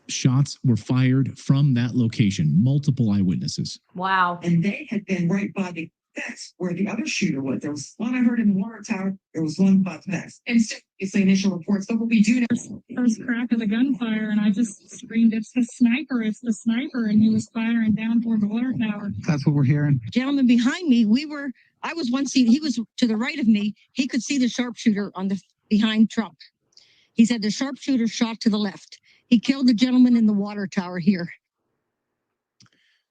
Shots were fired from that location. Multiple eyewitnesses. Wow. And they had been right by the fence where the other shooter was. There was one I heard in the water tower. There was one by the fence. And so it's the initial reports. But what we do know. First crack of the gunfire, and I just screamed, "It's the sniper! It's the sniper!" And he was firing down toward the water tower. That's what we're hearing. Gentleman behind me, I was one seat. He was to the right of me. He could see the sharpshooter behind Trump. He said the sharpshooter shot to the left. He killed the gentleman in the water tower here.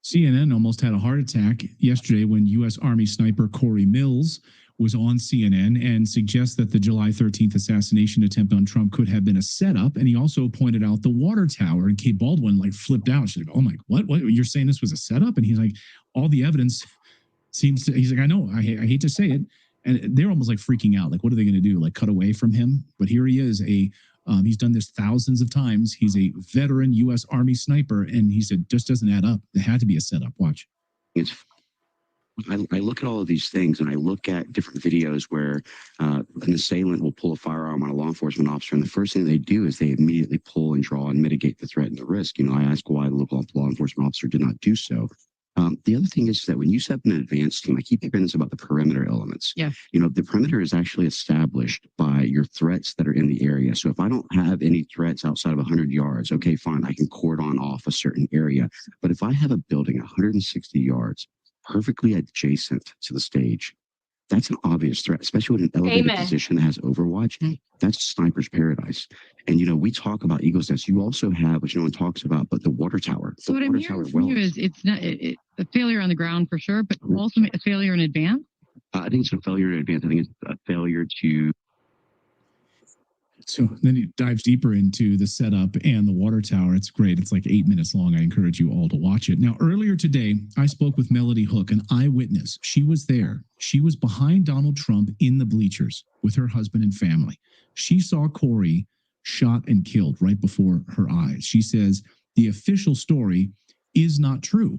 CNN almost had a heart attack yesterday when U.S. Army sniper Corey Mills was on CNN and suggests that the July 13th assassination attempt on Trump could have been a setup. And he also pointed out the water tower, and Kate Baldwin like flipped out. She's like, "Oh my, what? You're saying this was a setup?" And he's like, "All the evidence seems to," he's like, "I know, I hate to say it." And they're almost like freaking out. Like, what are they going to do? Like cut away from him? But here he is, he's done this thousands of times. He's a veteran U.S. Army sniper, and he said, just doesn't add up. It had to be a setup. Watch. I look at all of these things, and I look at different videos where an assailant will pull a firearm on a law enforcement officer, and the first thing they do is they immediately pull and draw and mitigate the threat and the risk. I ask why the local law enforcement officer did not do so. The other thing is that when you set up an advanced team, I keep hearing this about the perimeter elements. Yeah. The perimeter is actually established by your threats that are in the area. So if I don't have any threats outside of 100 yards, okay, fine, I can cordon off a certain area. But if I have a building 160 yards perfectly adjacent to the stage, that's an obvious threat, especially with an elevated position that has overwatch. That's sniper's paradise. And, we talk about Eagle's Nest. You also have, which no one talks about, but the water tower. So what I'm hearing from you is it's not a failure on the ground for sure, but also a failure in advance? I think it's a failure in advance. I think it's a failure to... So then he dives deeper into the setup and the water tower. It's great. It's like 8 minutes long. I encourage you all to watch it. Now, earlier today, I spoke with Melody Hook, an eyewitness. She was there. She was behind Donald Trump in the bleachers with her husband and family. She saw Corey shot and killed right before her eyes. She says the official story is not true.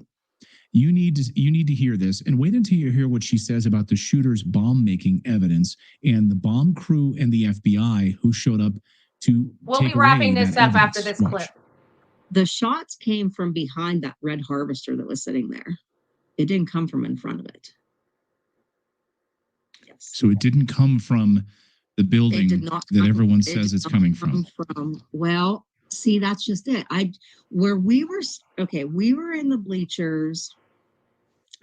You need to hear this, and wait until you hear what she says about the shooter's bomb-making evidence and the bomb crew and the FBI who showed up to. We'll be wrapping this up after this clip. The shots came from behind that red harvester that was sitting there. It didn't come from in front of it. Yes. So it didn't come from the building that everyone says it's coming from. Well, see, that's just it. We were in the bleachers.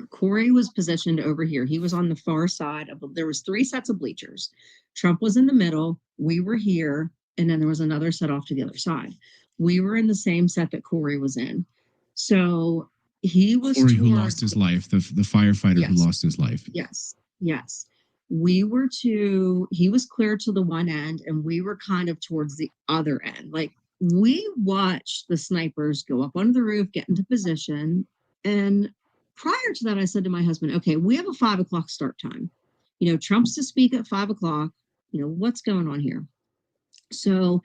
Corey was positioned over here. He was on the far side there was 3 sets of bleachers. Trump was in the middle. We were here. And then there was another set off to the other side. We were in the same set that Corey was in. So he was Corey who lost his life, the firefighter who lost his life. Yes. Yes. He was clear to the one end and we were kind of towards the other end. Like we watched the snipers go up onto the roof, get into position, and prior to that, I said to my husband, okay, we have a 5 o'clock start time. Trump's to speak at 5 o'clock. What's going on here? So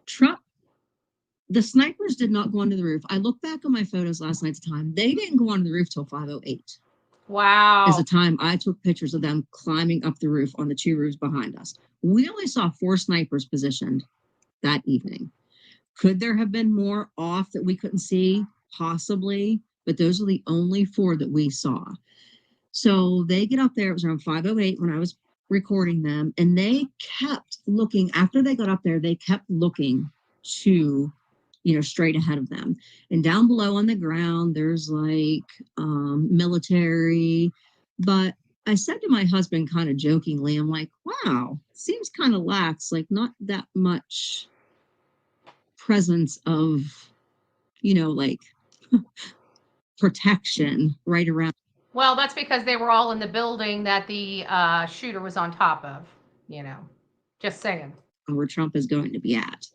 Trump, the snipers did not go onto the roof. I look back on my photos last night's time. They didn't go onto the roof till 5:08. Wow. Is the time I took pictures of them climbing up the roof on the 2 roofs behind us. We only saw 4 snipers positioned that evening. Could there have been more off that we couldn't see? Possibly, but those are the only 4 that we saw. So they get up there. It was around 5:08 when I was recording them, and they kept looking. After they got up there, they kept looking to, straight ahead of them. And down below on the ground, there's like military. But I said to my husband kind of jokingly, I'm like, wow, seems kind of lax, like not that much presence of, like protection right around. Well, that's because they were all in the building that the shooter was on top of, just saying. Where Trump is going to be at.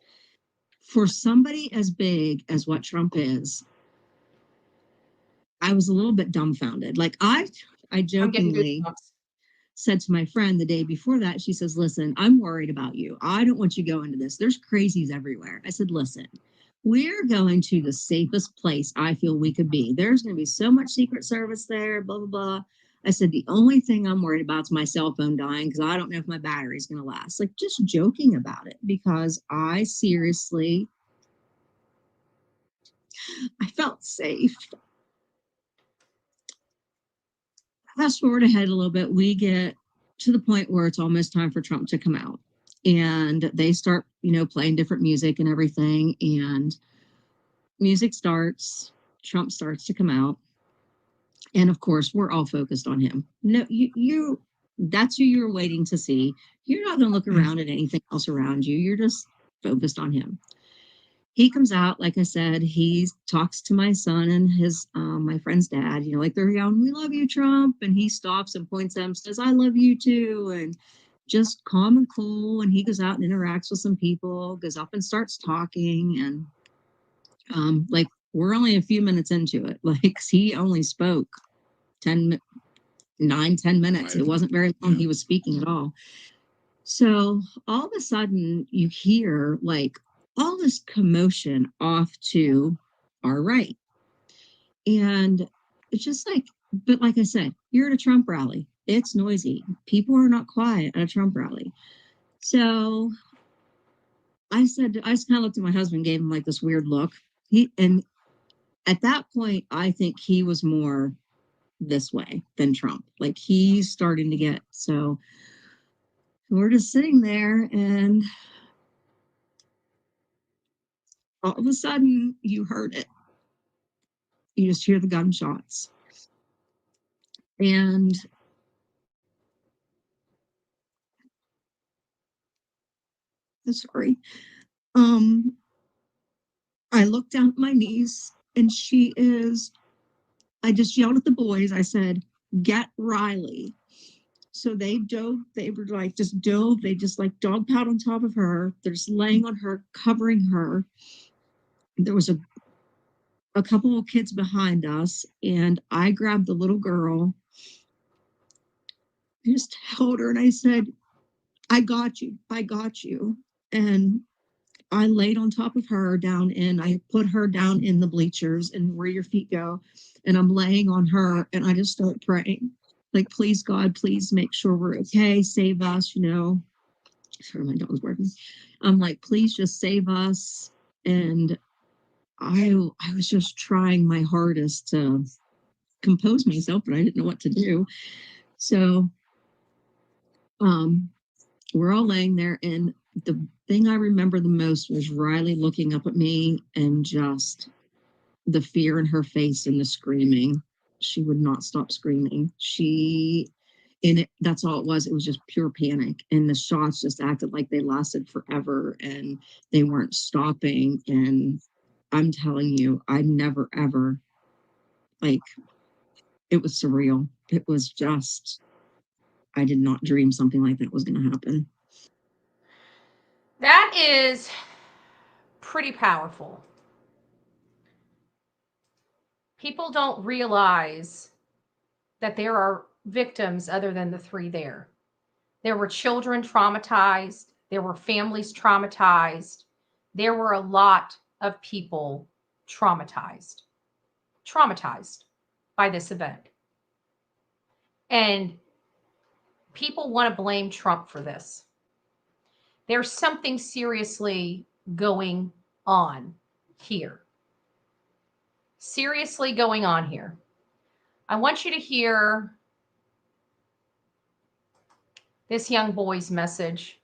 For somebody as big as what Trump is, I was a little bit dumbfounded. Like I jokingly said to my friend the day before that, she says, listen, I'm worried about you. I don't want you to go into this. There's crazies everywhere. I said, listen, we're going to the safest place I feel we could be. There's going to be so much Secret Service there, blah, blah, blah. I said, the only thing I'm worried about is my cell phone dying because I don't know if my battery is going to last. Like just joking about it because I seriously, I felt safe. Fast forward ahead a little bit, we get to the point where it's almost time for Trump to come out. And they start, playing different music and everything. And music starts, Trump starts to come out. And of course, we're all focused on him. No, you that's who you're waiting to see. You're not going to look around at anything else around you. You're just focused on him. He comes out, like I said, he talks to my son and his my friend's dad, like they're yelling, we love you, Trump. And he stops and points at him, says, I love you too. And just calm and cool. And he goes out and interacts with some people, goes up and starts talking. And like we're only a few minutes into it. Like he only spoke 10 minutes. Right. It wasn't very long. He was speaking at all. So all of a sudden you hear like all this commotion off to our right. And it's just like, but like I said, you're at a Trump rally. It's noisy. People are not quiet at a Trump rally. So I just kind of looked at my husband, gave him like this weird look. And at that point, I think he was more this way than Trump. Like he's starting to get, so we're just sitting there and all of a sudden you heard it. You just hear the gunshots. And sorry. I looked down at my niece and I just yelled at the boys. I said, get Riley. So they dove, they were like just dove, they just like dog piled on top of her. They're just laying on her, covering her. There was a couple of kids behind us, and I grabbed the little girl, just held her, and I said, I got you. And I laid on top of her I put her down in the bleachers and where your feet go. And I'm laying on her and I just start praying. Like, please, God, please make sure we're okay. Save us, Sorry, my dog's working. I'm like, please just save us. And I was just trying my hardest to compose myself, but I didn't know what to do. So we're all laying there, and the thing I remember the most was Riley looking up at me and just the fear in her face and the screaming. She would not stop screaming. That's all it was. It was just pure panic. And the shots just acted like they lasted forever and they weren't stopping. And I'm telling you, I never, ever, it was surreal. It was just, I did not dream something like that was going to happen. That is pretty powerful. People don't realize that there are victims other than the 3 there. There were children traumatized. There were families traumatized. There were a lot of people traumatized by this event. And people want to blame Trump for this. There's something seriously going on here. Seriously going on here. I want you to hear this young boy's message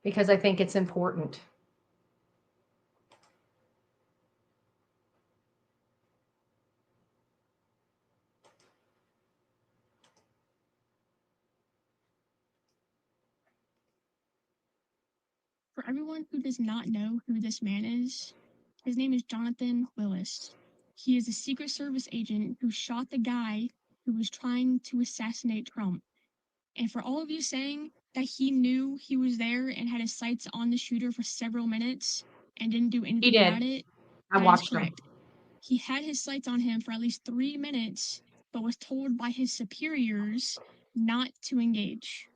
because I think it's important. For everyone who does not know who this man is, his name is Jonathan Willis. He is a Secret Service agent who shot the guy who was trying to assassinate Trump. And for all of you saying that he knew he was there and had his sights on the shooter for several minutes and didn't do anything about it, I that is watched him. correct. He had his sights on him for at least 3 minutes, but was told by his superiors not to engage.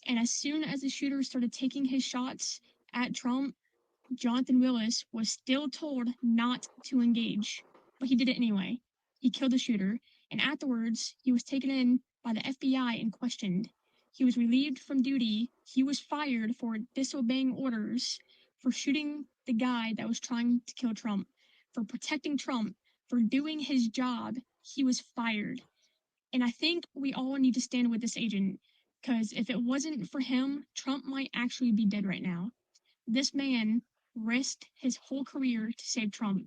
And as soon as the shooter started taking his shots at Trump, Jonathan Willis was still told not to engage, but he did it anyway. He killed the shooter, and afterwards, he was taken in by the FBI and questioned. He was relieved from duty. He was fired for disobeying orders, for shooting the guy that was trying to kill Trump, for protecting Trump, for doing his job. He was fired. And I think we all need to stand with this agent, because if it wasn't for him, Trump might actually be dead right now. This man risked his whole career to save Trump,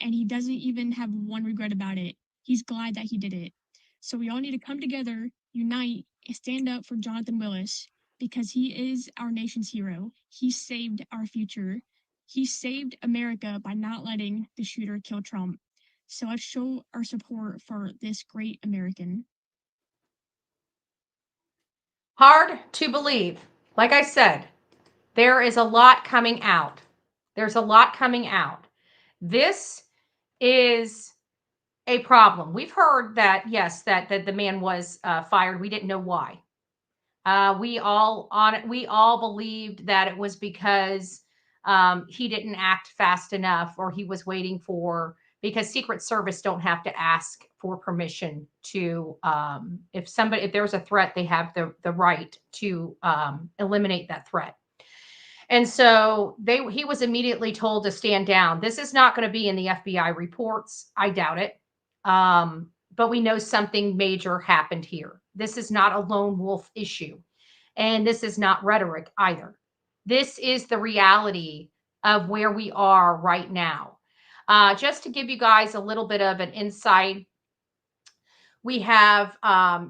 and he doesn't even have one regret about it. He's glad that he did it. So we all need to come together, unite, and stand up for Jonathan Willis, because he is our nation's hero. He saved our future. He saved America by not letting the shooter kill Trump. So let's show our support for this great American. Hard to believe. Like I said, there is a lot coming out. There's a lot coming out. This is a problem. We've heard that, yes, that the man was fired. We didn't know why. We all believed that it was because he didn't act fast enough, or he was waiting for, because Secret Service don't have to ask for permission to, if there's a threat, they have the right to eliminate that threat. And so he was immediately told to stand down. This is not going to be in the FBI reports. I doubt it. But we know something major happened here. This is not a lone wolf issue. And this is not rhetoric either. This is the reality of where we are right now. Just to give you guys a little bit of an insight, we have,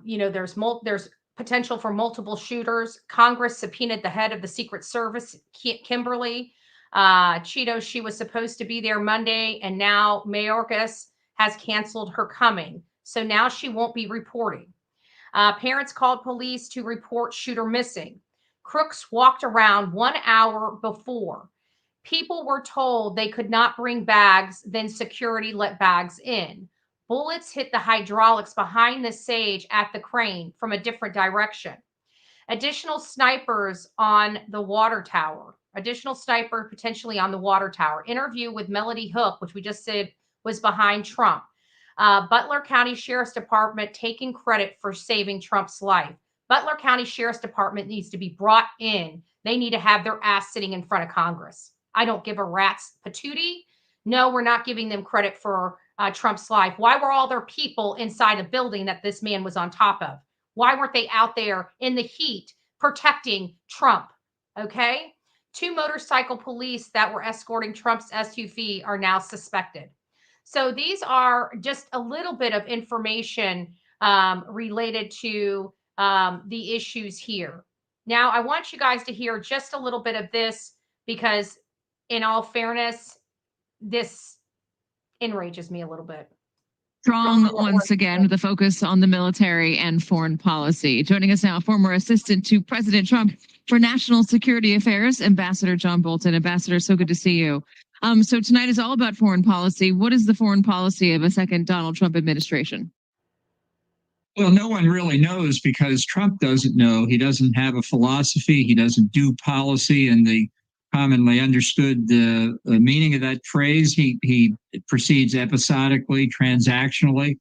there's potential for multiple shooters. Congress subpoenaed the head of the Secret Service, Kimberly Cheeto. She was supposed to be there Monday, and now Mayorkas has canceled her coming. So now she won't be reporting. Parents called police to report shooter missing. Crooks walked around 1 hour before. People were told they could not bring bags, then security let bags in. Bullets hit the hydraulics behind the sage at the crane from a different direction. Additional snipers on the water tower. Additional sniper potentially on the water tower. Interview with Melody Hook, which we just said was behind Trump. Butler County Sheriff's Department taking credit for saving Trump's life. Butler County Sheriff's Department needs to be brought in. They need to have their ass sitting in front of Congress. I don't give a rat's patootie. No, we're not giving them credit for Trump's life. Why were all their people inside a building that this man was on top of? Why weren't they out there in the heat protecting Trump? Okay. 2 motorcycle police that were escorting Trump's SUV are now suspected. So these are just a little bit of information related to the issues here. Now, I want you guys to hear just a little bit of this, because in all fairness, this enrages me a little bit. Strong once again with a focus on the military and foreign policy. Joining us now, former assistant to President Trump for National Security Affairs, Ambassador John Bolton. Ambassador, so good to see you. So tonight is all about foreign policy. What is the foreign policy of a second Donald Trump administration? Well, no one really knows because Trump doesn't know. He doesn't have a philosophy. He doesn't do policy in the commonly understood meaning of that phrase. He proceeds episodically, transactionally,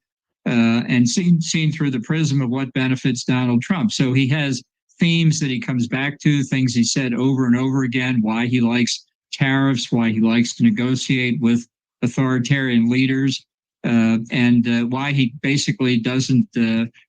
and seen through the prism of what benefits Donald Trump. So he has themes that he comes back to, things he said over and over again, why he likes tariffs, why he likes to negotiate with authoritarian leaders. And why he basically doesn't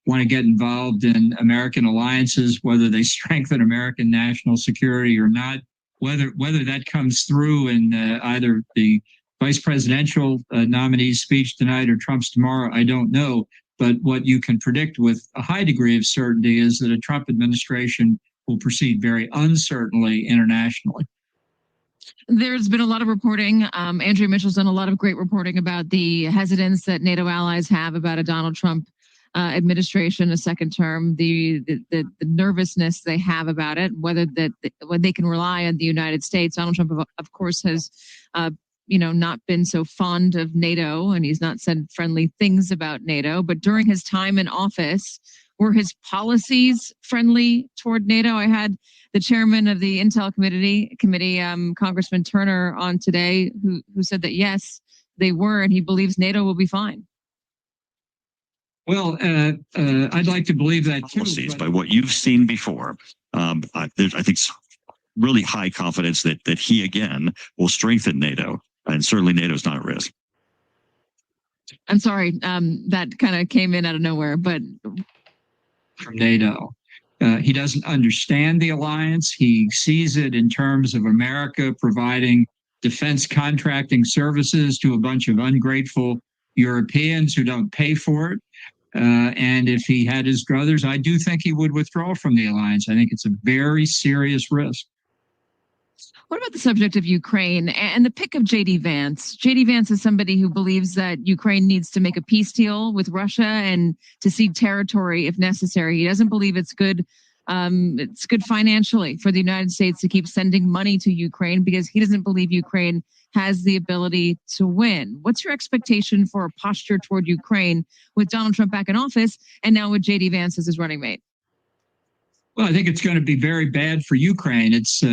want to get involved in American alliances, whether they strengthen American national security or not. Whether that comes through in either the vice presidential nominee's speech tonight or Trump's tomorrow, I don't know. But what you can predict with a high degree of certainty is that a Trump administration will proceed very uncertainly internationally. There's been a lot of reporting. Andrea Mitchell's done a lot of great reporting about the hesitance that NATO allies have about a Donald Trump administration, a second term, the nervousness they have about it, whether they can rely on the United States. Donald Trump, of course, has not been so fond of NATO, and he's not said friendly things about NATO. But during his time in office, were his policies friendly toward NATO? I had the chairman of the Intel Committee, Congressman Turner, on today, who said that yes, they were, and he believes NATO will be fine. Well, I'd like to believe that too. Policies, by what you've seen before, I think it's really high confidence that he again will strengthen NATO, and certainly NATO's not at risk. I'm sorry, that kind of came in out of nowhere, but from NATO. He doesn't understand the alliance. He sees it in terms of America providing defense contracting services to a bunch of ungrateful Europeans who don't pay for it. And if he had his druthers, I do think he would withdraw from the alliance. I think it's a very serious risk. What about the subject of Ukraine and the pick of J.D. Vance? J.D. Vance is somebody who believes that Ukraine needs to make a peace deal with Russia and to cede territory if necessary. He doesn't believe it's good. It's good financially for the United States to keep sending money to Ukraine because he doesn't believe Ukraine has the ability to win. What's your expectation for a posture toward Ukraine with Donald Trump back in office and now with J.D. Vance as his running mate? Well, I think it's going to be very bad for Ukraine. It's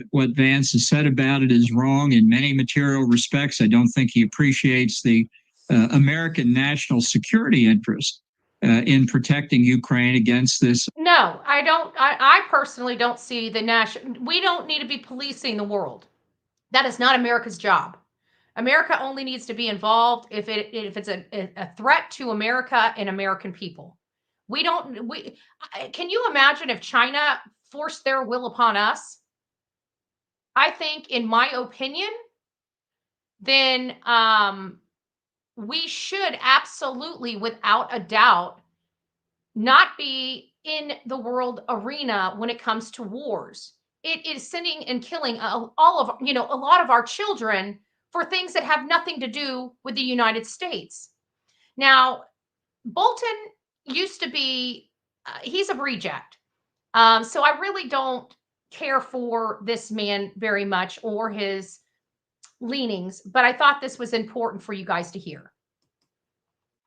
what Vance has said about it is wrong in many material respects. I don't think he appreciates the American national security interest in protecting Ukraine against this. No, I don't. I personally don't see the national. We don't need to be policing the world. That is not America's job. America only needs to be involved if it's a threat to America and American people. Can you imagine if China forced their will upon us? I think, in my opinion, then we should absolutely, without a doubt, not be in the world arena when it comes to wars. It is sending and killing a lot of our children for things that have nothing to do with the United States. Now, Bolton used to be, he's a reject. So I really don't care for this man very much or his leanings, but I thought this was important for you guys to hear.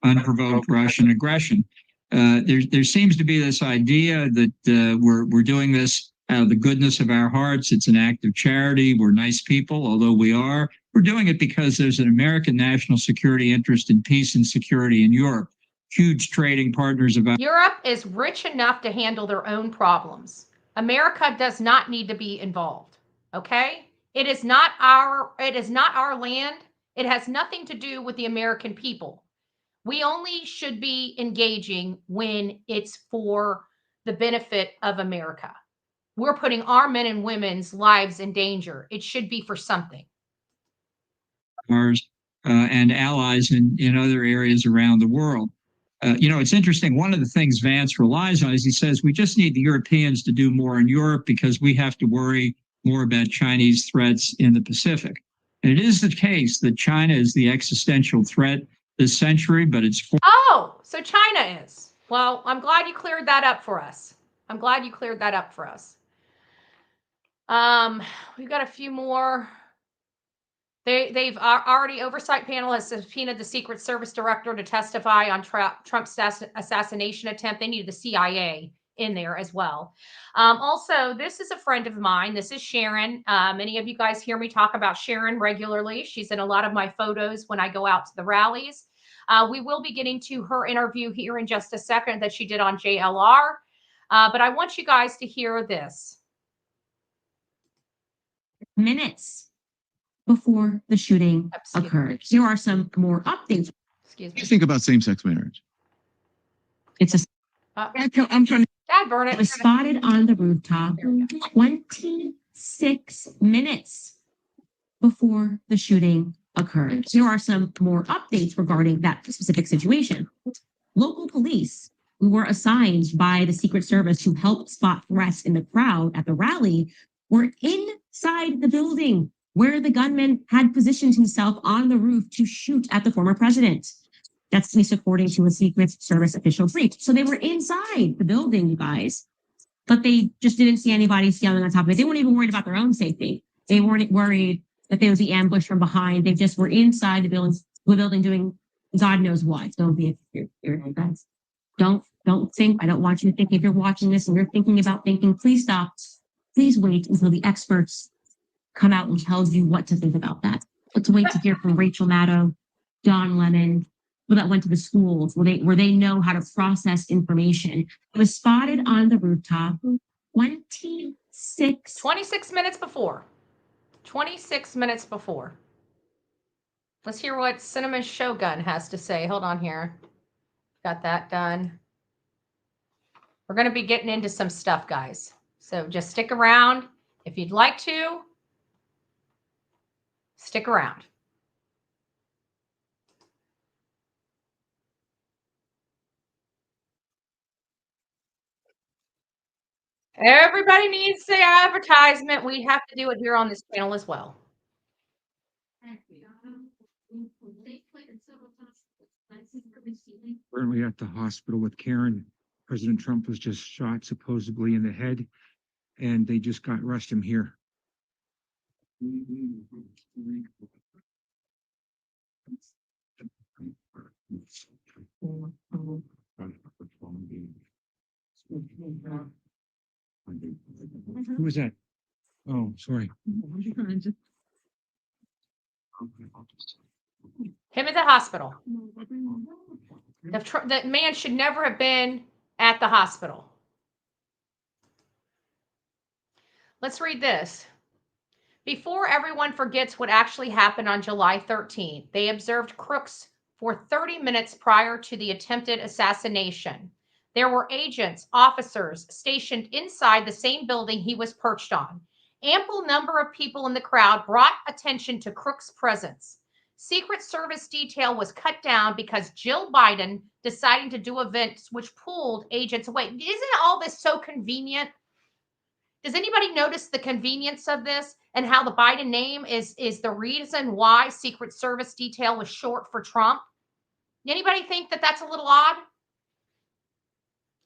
Unprovoked Russian aggression. There seems to be this idea that we're doing this out of the goodness of our hearts. It's an act of charity. We're nice people, although we are. We're doing it because there's an American national security interest in peace and security in Europe. Huge trading partners of ours. Europe is rich enough to handle their own problems. America does not need to be involved. Okay? It is not our land. It has nothing to do with the American people. We only should be engaging when it's for the benefit of America. We're putting our men and women's lives in danger. It should be for something. And allies in other areas around the world. It's interesting. One of the things Vance relies on is he says, we just need the Europeans to do more in Europe because we have to worry more about Chinese threats in the Pacific. And it is the case that China is the existential threat this century, but it's... Oh, so China is. Well, I'm glad you cleared that up for us. We've got a few more They've already oversight panel has subpoenaed the Secret Service director to testify on Trump's assassination attempt. They need the CIA in there as well. Also, this is a friend of mine. This is Sharon. Many of you guys hear me talk about Sharon regularly. She's in a lot of my photos when I go out to the rallies. We will be getting to her interview here in just a second that she did on JLR. But I want you guys to hear this. Minutes before the shooting occurred. Here are some more updates. Excuse What do you think about same-sex marriage? It's a I'm trying to Dad, burn it. was spotted on the rooftop 26 minutes before the shooting occurred. Here are some more updates regarding that specific situation. Local police who were assigned by the Secret Service to help spot threats in the crowd at the rally were inside the building where the gunman had positioned himself on the roof to shoot at the former president. That's at least according to a Secret Service official brief. So they were inside the building, you guys, but they just didn't see anybody standing on top of it. They weren't even worried about their own safety. They weren't worried that they would be ambushed from behind. They just were inside the building doing God knows what. Don't be a guys. Don't think. I don't want you to think if you're watching this and you're thinking about thinking, please stop. Please wait until the experts come out and tell you what to think about that. Let's wait to hear from Rachel Maddow, Don Lemon, people that went to the schools where they know how to process information. It was spotted on the rooftop 26 minutes before. 26 minutes before. Let's hear what Cinnamon Shogun has to say. Hold on here. Got that done. We're going to be getting into some stuff, guys. So just stick around. If you'd like to, stick around. Everybody needs the advertisement. We have to do it here on this channel as well. Currently at the hospital with Karen. President Trump was just shot supposedly in the head, and they just rushed him here. Who was that? Oh, sorry. Him at the hospital. The man should never have been at the hospital. Let's read this. Before everyone forgets what actually happened on July 13th, they observed Crooks for 30 minutes prior to the attempted assassination. There were agents, officers stationed inside the same building he was perched on. Ample number of people in the crowd brought attention to Crooks' presence. Secret Service detail was cut down because Jill Biden deciding to do events which pulled agents away. Isn't all this so convenient? Does anybody notice the convenience of this and how the Biden name is the reason why Secret Service detail was short for Trump? Anybody think that that's a little odd?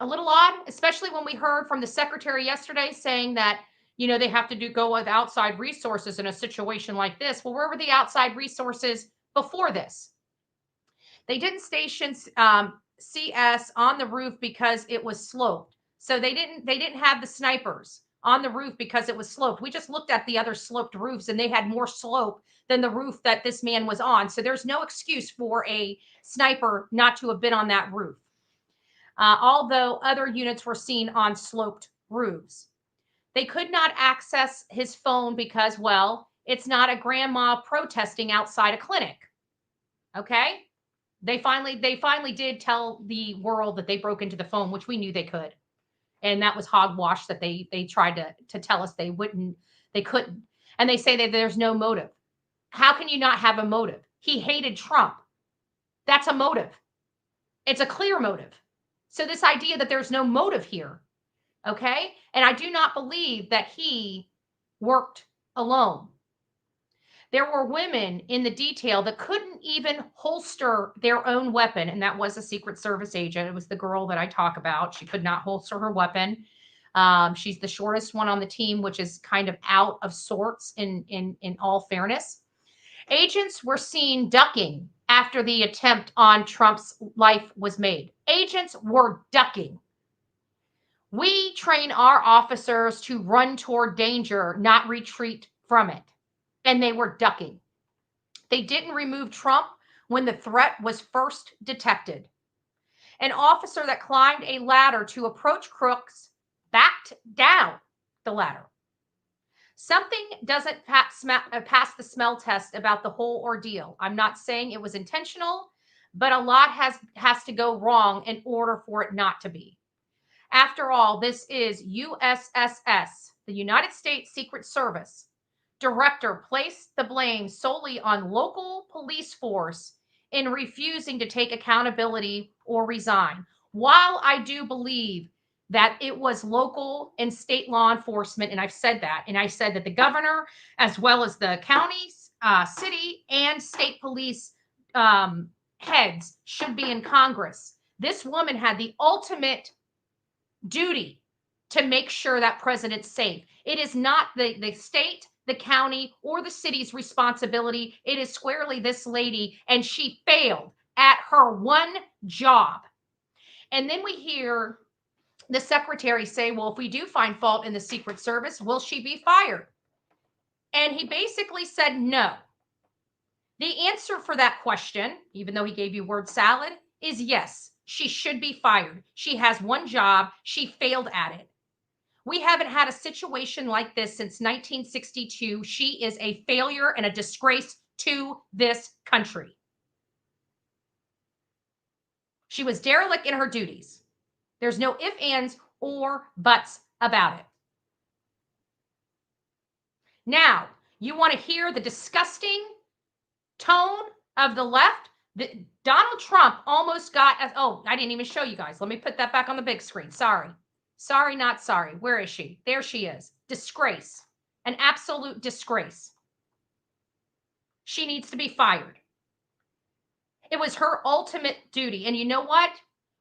A little odd, especially when we heard from the secretary yesterday saying that, you know, they have to go with outside resources in a situation like this. Well, where were the outside resources before this? They didn't station CS on the roof because it was sloped. So they didn't have the snipers on the roof because it was sloped. We just looked at the other sloped roofs and they had more slope than the roof that this man was on. So there's no excuse for a sniper not to have been on that roof. Although other units were seen on sloped roofs. They could not access his phone because, well, it's not a grandma protesting outside a clinic. Okay? They finally did tell the world that they broke into the phone, which we knew they could. And that was hogwash that they tried to tell us they couldn't. And they say that there's no motive. How can you not have a motive? He hated Trump. That's a motive. It's a clear motive. So this idea that there's no motive here, okay? And I do not believe that he worked alone. There were women in the detail that couldn't even holster their own weapon, and that was a Secret Service agent. It was the girl that I talk about. She could not holster her weapon. She's the shortest one on the team, which is kind of out of sorts in all fairness. Agents were seen ducking after the attempt on Trump's life was made. Agents were ducking. We train our officers to run toward danger, not retreat from it. And they were ducking. They didn't remove Trump when the threat was first detected. An officer that climbed a ladder to approach Crooks backed down the ladder. Something doesn't pass the smell test about the whole ordeal. I'm not saying it was intentional, but a lot has to go wrong in order for it not to be. After all, this is USSS, the United States Secret Service. Director placed the blame solely on local police force in refusing to take accountability or resign. While I do believe that it was local and state law enforcement, and I've said that, and I said that the governor, as well as the counties, city, and state police heads should be in Congress. This woman had the ultimate duty to make sure that president's safe. It is not the state, the county, or the city's responsibility. It is squarely this lady, and she failed at her one job. And then we hear the secretary say, well, if we do find fault in the Secret Service, will she be fired? And he basically said no. The answer for that question, even though he gave you word salad, is yes, she should be fired. She has one job. She failed at it. We haven't had a situation like this since 1962. She is a failure and a disgrace to this country. She was derelict in her duties. There's no ifs, ands, or buts about it. Now, you want to hear the disgusting tone of the left? Donald Trump almost got, oh, I didn't even show you guys. Let me put that back on the big screen. Sorry. Sorry, not sorry. Where is she? There she is. Disgrace. An absolute disgrace. She needs to be fired. It was her ultimate duty. And you know what?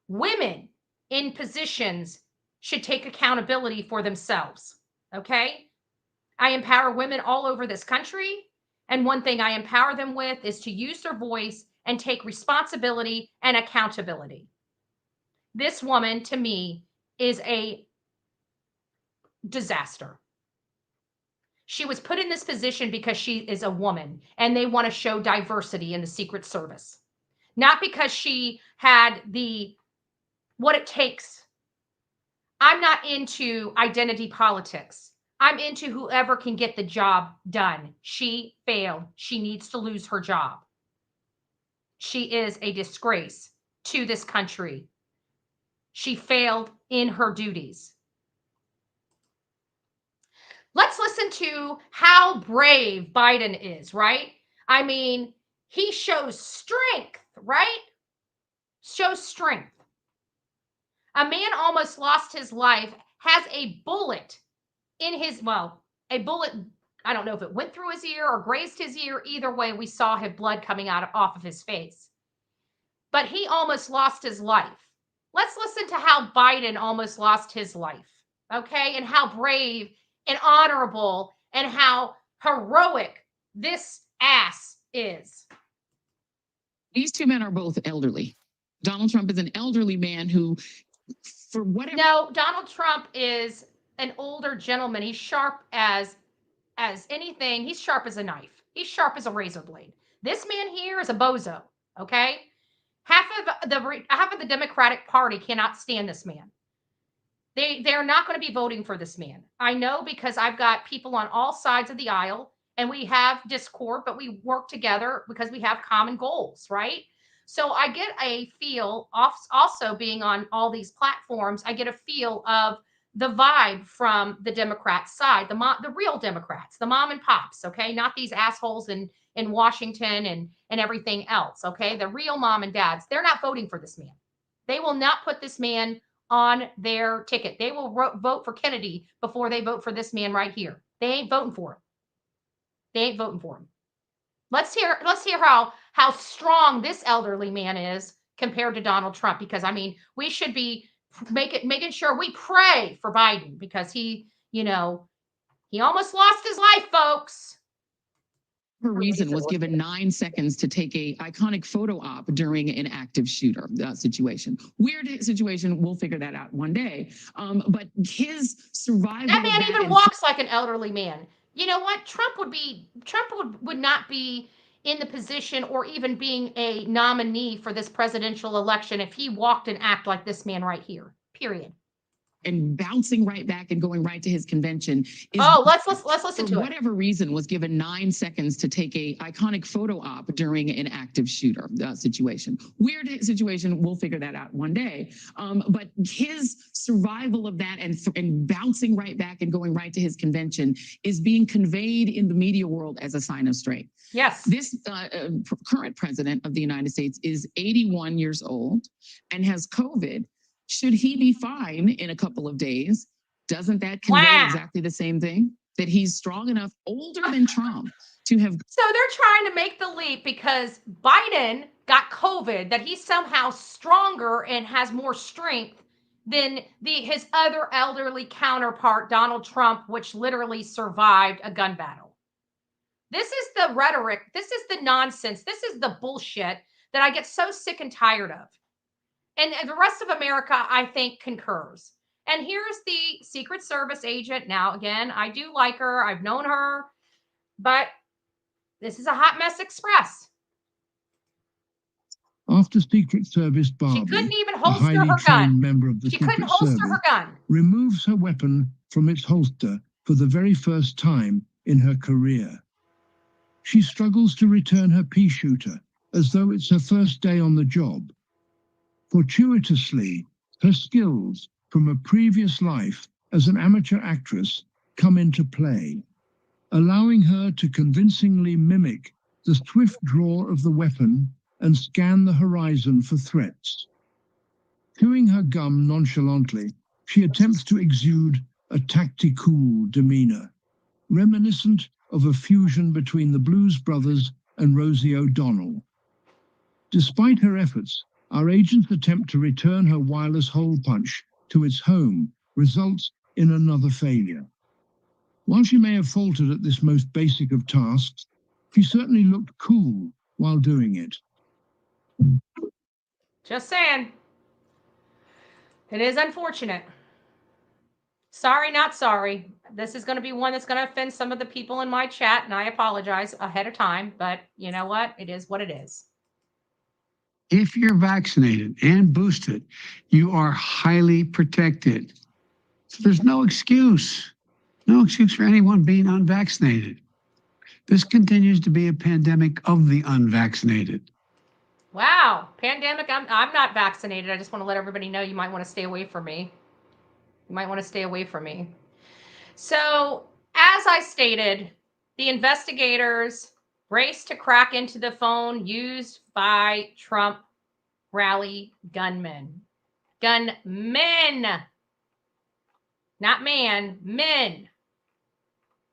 Women in positions should take accountability for themselves. Okay? I empower women all over this country. And one thing I empower them with is to use their voice and take responsibility and accountability. This woman, to me, is a disaster. She was put in this position because she is a woman and they want to show diversity in the Secret Service. Not because she had what it takes. I'm not into identity politics. I'm into whoever can get the job done. She failed. She needs to lose her job. She is a disgrace to this country. She failed in her duties. Let's listen to how brave Biden is, right? I mean, he shows strength, right? Shows strength. A man almost lost his life, has a bullet in his, a bullet, I don't know if it went through his ear or grazed his ear. Either way, we saw his blood coming off of his face. But he almost lost his life. Let's listen to how Biden almost lost his life, okay? And how brave and honorable and how heroic this ass is. These two men are both elderly. Donald Trump is an elderly man who, for whatever. No, Donald Trump is an older gentleman. He's sharp as anything. He's sharp as a knife. He's sharp as a razor blade. This man here is a bozo, okay? Half of the Democratic Party cannot stand this man. They're not going to be voting for this man. I know because I've got people on all sides of the aisle and we have discord, but we work together because we have common goals, right? So I get a feel, also being on all these platforms, I get a feel of the vibe from the Democrat side, the real Democrats, the mom and pops, okay? Not these assholes in Washington and everything else, okay? The real mom and dads, they're not voting for this man. They will not put this man on their ticket. They will vote for Kennedy before they vote for this man right here. They ain't voting for him. They ain't voting for him. Let's hear how strong this elderly man is compared to Donald Trump, because I mean, we should be making sure we pray for Biden because he almost lost his life, folks. Her reason was given 9 seconds to take a iconic photo op during an active shooter situation. Weird situation. We'll figure that out one day. But his survival. That man of even walks like an elderly man. You know what? Trump would not be in the position or even being a nominee for this presidential election if he walked and acted like this man right here. Period. And bouncing right back and going right to his convention. Let's listen to it. For whatever reason, was given 9 seconds to take a iconic photo op during an active shooter situation. Weird situation. We'll figure that out one day. But his survival of that and bouncing right back and going right to his convention is being conveyed in the media world as a sign of strength. Yes. This current president of the United States is 81 years old and has COVID. Should he be fine in a couple of days? Doesn't that convey exactly the same thing? That he's strong enough, older than Trump, to have. So they're trying to make the leap because Biden got COVID, that he's somehow stronger and has more strength than his other elderly counterpart, Donald Trump, which literally survived a gun battle. This is the rhetoric. This is the nonsense. This is the bullshit that I get so sick and tired of. And the rest of America, I think, concurs. And here's the Secret Service agent. Now, again, I do like her. I've known her. But this is a hot mess express. After Secret Service Barbie, she couldn't even a holster highly her trained gun. member of the She Secret couldn't holster Service, her gun. removes her weapon from its holster for the very first time in her career. She struggles to return her pea shooter as though it's her first day on the job. Fortuitously, her skills from a previous life as an amateur actress come into play, allowing her to convincingly mimic the swift draw of the weapon and scan the horizon for threats. Chewing her gum nonchalantly, she attempts to exude a tactical demeanor, reminiscent of a fusion between the Blues Brothers and Rosie O'Donnell. Despite her efforts, our agent's attempt to return her wireless hole punch to its home results in another failure. While she may have faltered at this most basic of tasks, she certainly looked cool while doing it. Just saying. It is unfortunate. Sorry, not sorry. This is going to be one that's going to offend some of the people in my chat, and I apologize ahead of time, but you know what? It is what it is. If you're vaccinated and boosted, you are highly protected. So there's no excuse for anyone being unvaccinated. This continues to be a pandemic of the unvaccinated. Wow. Pandemic. I'm not vaccinated. I just want to let everybody know you might want to stay away from me. You might want to stay away from me. So, as I stated, the investigators raced to crack into the phone used by Trump rally gunmen. Gunmen. Not man, men.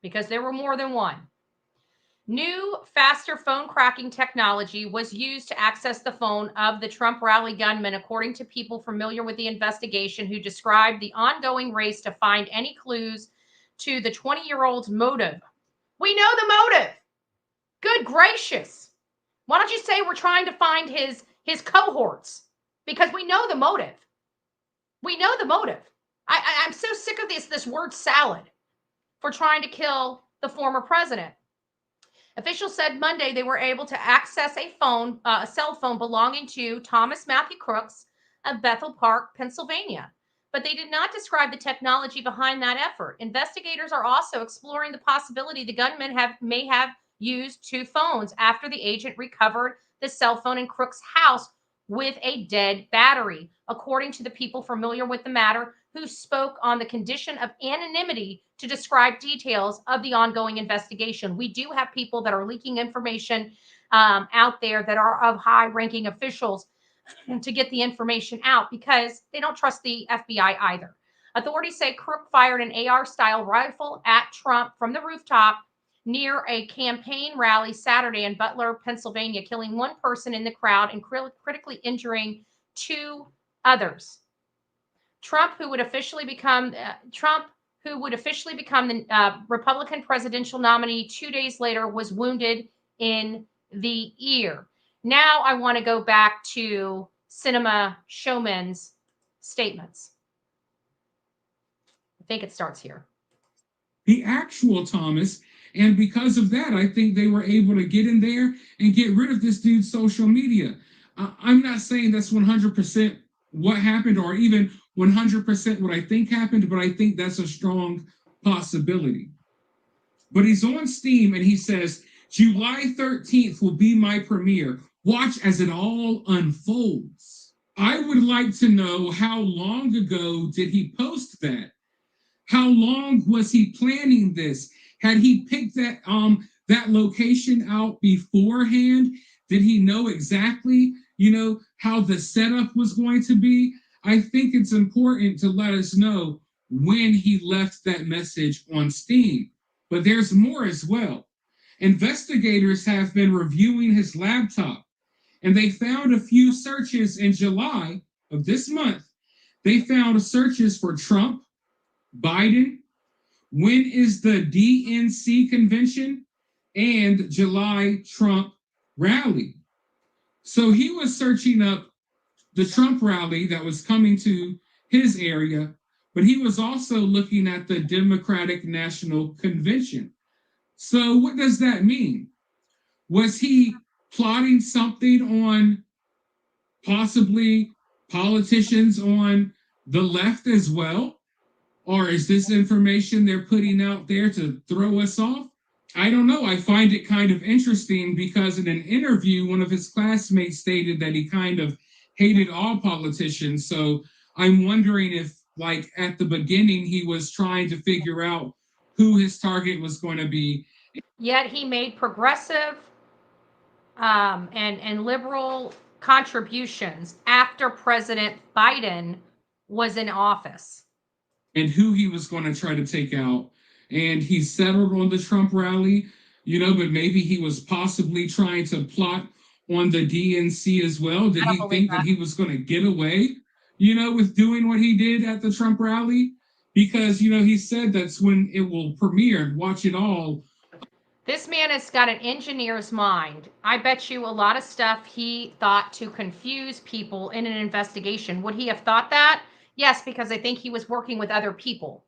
Because there were more than one. New, faster phone cracking technology was used to access the phone of the Trump rally gunman, according to people familiar with the investigation who described the ongoing race to find any clues to the 20-year-old's motive. We know the motive. Good gracious. Why don't you say we're trying to find his cohorts? Because we know the motive. We know the motive. I'm so sick of this word salad for trying to kill the former president. Officials said Monday they were able to access a cell phone belonging to Thomas Matthew Crooks of Bethel Park, Pennsylvania. But they did not describe the technology behind that effort. Investigators are also exploring the possibility the gunman may have used two phones after the agent recovered the cell phone in Crooks' house with a dead battery, according to the people familiar with the matter who spoke on the condition of anonymity to describe details of the ongoing investigation. We do have people that are leaking information out there that are of high-ranking officials to get the information out because they don't trust the FBI either. Authorities say Crook fired an AR-style rifle at Trump from the rooftop near a campaign rally Saturday in Butler, Pennsylvania, killing one person in the crowd and critically injuring two others. Trump, who would officially become the Republican presidential nominee 2 days later, was wounded in the ear. Now I want to go back to Cinema Showman's statements. I think it starts here. The actual Thomas. And because of that, I think they were able to get in there and get rid of this dude's social media. I'm not saying that's 100% what happened or even 100% what I think happened, but I think that's a strong possibility. But he's on Steam and he says, July 13th will be my premiere. Watch as it all unfolds. I would like to know, how long ago did he post that? How long was he planning this? Had he picked that location out beforehand? Did he know exactly, how the setup was going to be? I think it's important to let us know when he left that message on Steam. But there's more as well. Investigators have been reviewing his laptop, and they found a few searches in July of this month. They found searches for Trump, Biden, when is the DNC convention, and July Trump rally. So he was searching up the Trump rally that was coming to his area, but he was also looking at the Democratic National Convention. So what does that mean? Was he plotting something on possibly politicians on the left as well? Or is this information they're putting out there to throw us off? I don't know. I find it kind of interesting because in an interview, one of his classmates stated that he kind of hated all politicians. So I'm wondering if, like, at the beginning, he was trying to figure out who his target was going to be. Yet he made progressive and liberal contributions after President Biden was in office. And who he was going to try to take out. And he settled on the Trump rally, but maybe he was possibly trying to plot on the DNC as well. Did he think that he was going to get away, with doing what he did at the Trump rally? Because, he said that's when it will premiere. Watch it all. This man has got an engineer's mind. I bet you a lot of stuff he thought to confuse people in an investigation. Would he have thought that? Yes, because I think he was working with other people.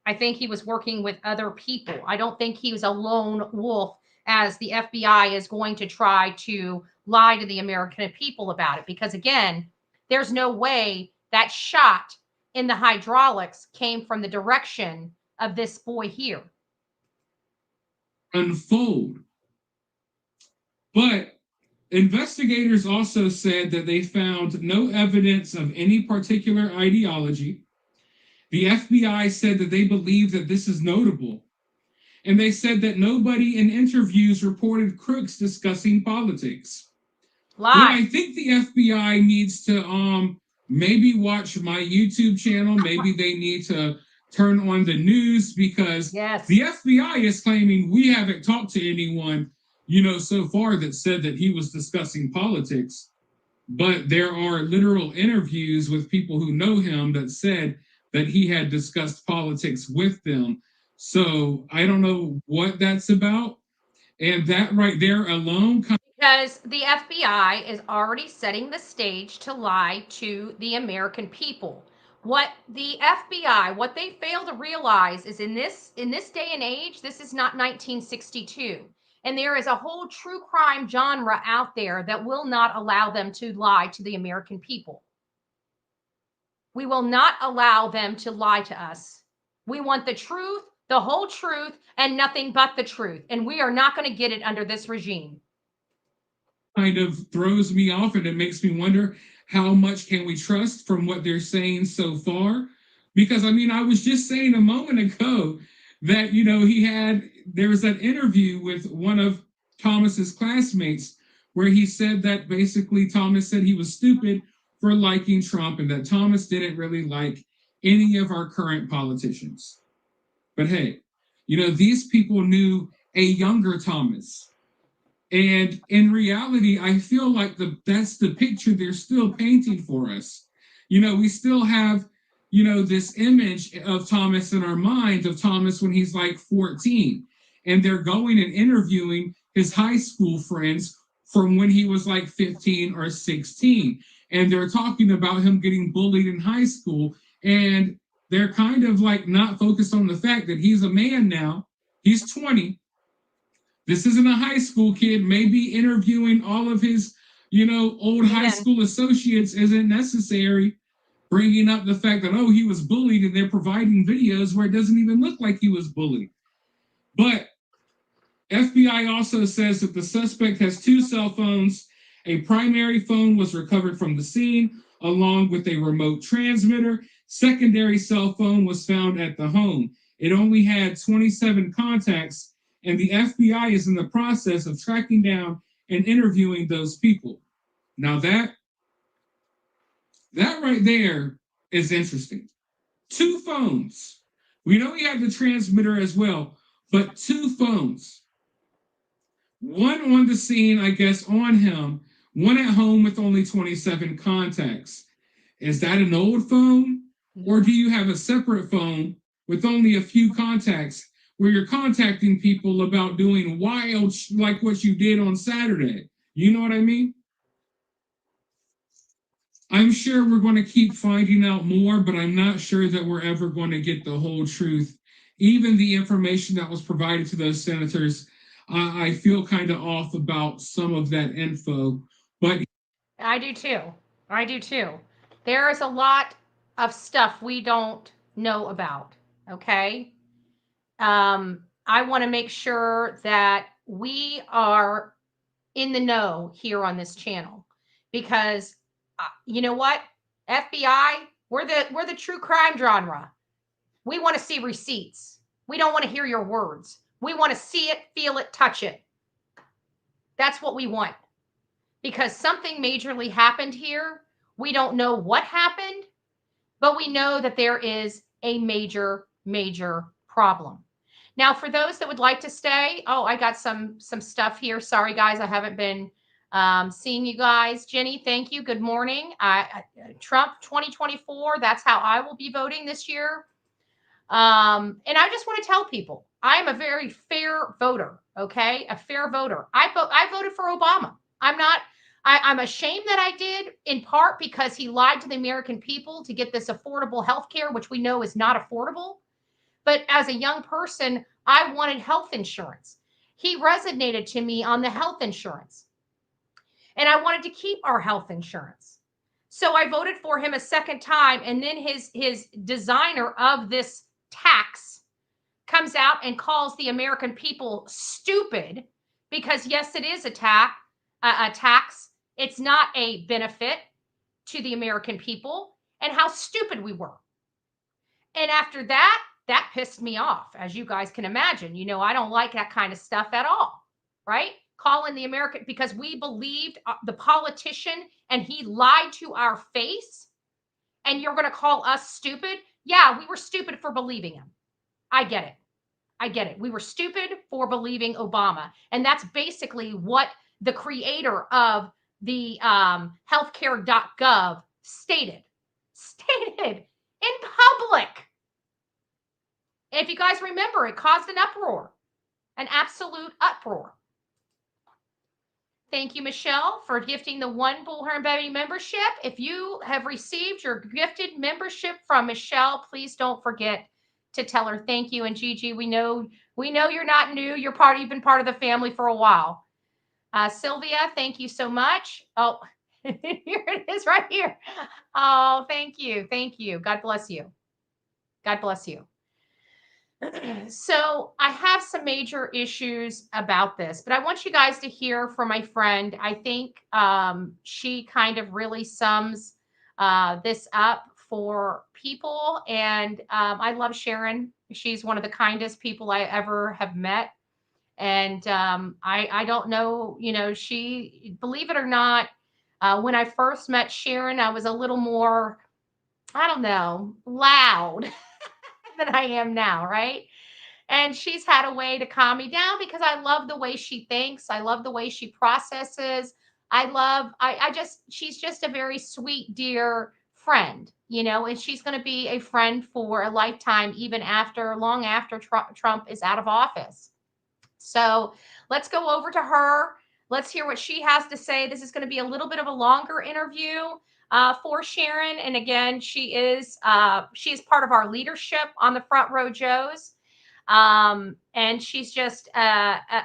I think he was working with other people. I don't think he was a lone wolf, as the FBI is going to try to lie to the American people about it. Because again, there's no way that shot in the hydraulics came from the direction of this boy here. Unfold. But investigators also said that they found no evidence of any particular ideology. The FBI said that they believe that this is notable. And they said that nobody in interviews reported Crooks discussing politics. Well, I think the FBI needs to maybe watch my YouTube channel. Maybe they need to turn on the news, because the FBI is claiming we haven't talked to anyone so far that said that he was discussing politics. But there are literal interviews with people who know him that said that he had discussed politics with them. So I don't know what that's about. And that right there alone. Because the FBI is already setting the stage to lie to the American people. What the FBI, what they fail to realize is in this day and age, this is not 1962. And there is a whole true crime genre out there that will not allow them to lie to the American people. We will not allow them to lie to us. We want the truth, the whole truth, and nothing but the truth. And we are not going to get it under this regime. Kind of throws me off, and it makes me wonder, how much can we trust from what they're saying so far? Because, I was just saying a moment ago that, there was that interview with one of Thomas's classmates where he said that basically Thomas said he was stupid for liking Trump and that Thomas didn't really like any of our current politicians. But hey, these people knew a younger Thomas. And in reality, I feel like that's the picture they're still painting for us. We still have, this image of Thomas in our mind, of Thomas when he's like 14. And they're going and interviewing his high school friends from when he was like 15 or 16. And they're talking about him getting bullied in high school. And they're kind of like not focused on the fact that he's a man now. He's 20. This isn't a high school kid. Maybe interviewing all of his, old high school associates isn't necessary. Bringing up the fact that, oh, he was bullied, and they're providing videos where it doesn't even look like he was bullied. But FBI also says that the suspect has 2 cell phones. A primary phone was recovered from the scene, along with a remote transmitter. Secondary cell phone was found at the home. It only had 27 contacts, and the FBI is in the process of tracking down and interviewing those people. Now that right there is interesting. 2 phones. We know he had the transmitter as well, but 2 phones. One on the scene, I guess, on him, one at home with only 27 contacts. Is that an old phone? Or do you have a separate phone with only a few contacts where you're contacting people about doing wild, like what you did on Saturday? You know what I mean? I'm sure we're going to keep finding out more, but I'm not sure that we're ever going to get the whole truth. Even the information that was provided to those senators, I feel kind of off about some of that info. But I do too. I do too. There is a lot of stuff we don't know about. Okay. I want to make sure that we are in the know here on this channel, because you know what? FBI, we're the true crime genre. We want to see receipts. We don't want to hear your words. We want to see it, feel it, touch it. That's what we want. Because something majorly happened here. We don't know what happened, but we know that there is a major, major problem. Now, for those that would like to stay, I got some stuff here. Sorry, guys, I haven't been seeing you guys. Jenny, thank you. Good morning. Trump 2024, that's how I will be voting this year. And I just want to tell people, I am a very fair voter, okay? A fair voter. I voted for Obama. I'm ashamed that I did, in part because he lied to the American people to get this affordable health care, which we know is not affordable. But as a young person, I wanted health insurance. He resonated to me on the health insurance. And I wanted to keep our health insurance. So I voted for him a second time. And then his designer of this tax comes out and calls the American people stupid, because yes, it is a tax. It's not a benefit to the American people, and how stupid we were. And after that pissed me off, as you guys can imagine. I don't like that kind of stuff at all, right? Calling the American, because we believed the politician and he lied to our face, and you're going to call us stupid? Yeah, we were stupid for believing him. I get it. We were stupid for believing Obama. And that's basically what the creator of the healthcare.gov stated in public. If you guys remember, it caused an uproar, an absolute uproar. Thank you, Michelle, for gifting the 1 Bullhorn Betty membership. If you have received your gifted membership from Michelle, please don't forget to tell her thank you. And Gigi, we know you're not new. You've been part of the family for a while. Sylvia, thank you so much. Oh, here it is right here. Oh, thank you. Thank you. God bless you. God bless you. So I have some major issues about this, but I want you guys to hear from my friend. I think she kind of really sums this up for people. And I love Sharon. She's one of the kindest people I ever have met. And I don't know, she, believe it or not, when I first met Sharon, I was a little more, I don't know, loud than I am now, right? And she's had a way to calm me down, because I love the way she thinks. I love the way she processes. She's just a very sweet, dear friend, and she's going to be a friend for a lifetime, even long after Trump is out of office. So let's go over to her. Let's hear what she has to say. This is going to be a little bit of a longer interview for Sharon. And again, she is part of our leadership on the Front Row Joes. And she's just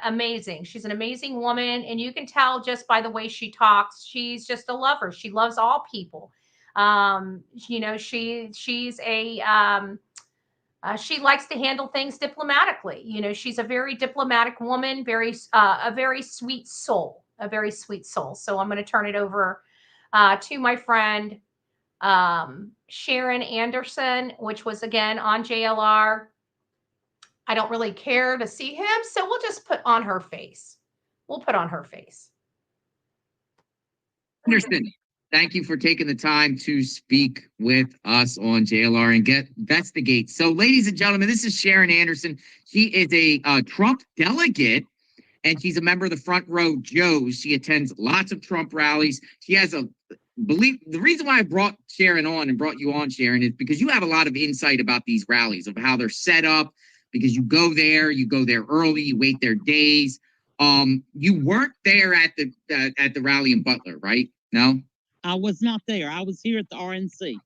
amazing. She's an amazing woman. And you can tell just by the way she talks, she's just a lover. She loves all people. You know, she's a, she likes to handle things diplomatically. You know, she's a very diplomatic woman, a very sweet soul, a very sweet soul. So I'm going to turn it over to my friend Sharon Anderson, which was again on JLR. I don't really care to see him, so we'll just put on her face. We'll put on her face. Anderson, thank you for taking the time to speak with us on JLR and investigate. So, ladies and gentlemen, this is Sharon Anderson. She is a Trump delegate, and she's a member of the Front Row Joes. She attends lots of Trump rallies. She has the reason why I brought Sharon on and brought you on, Sharon, is because you have a lot of insight about these rallies, of how they're set up, because you go there early, you wait there days. You weren't there at the rally in Butler, right? No? I was not there. I was here at the RNC.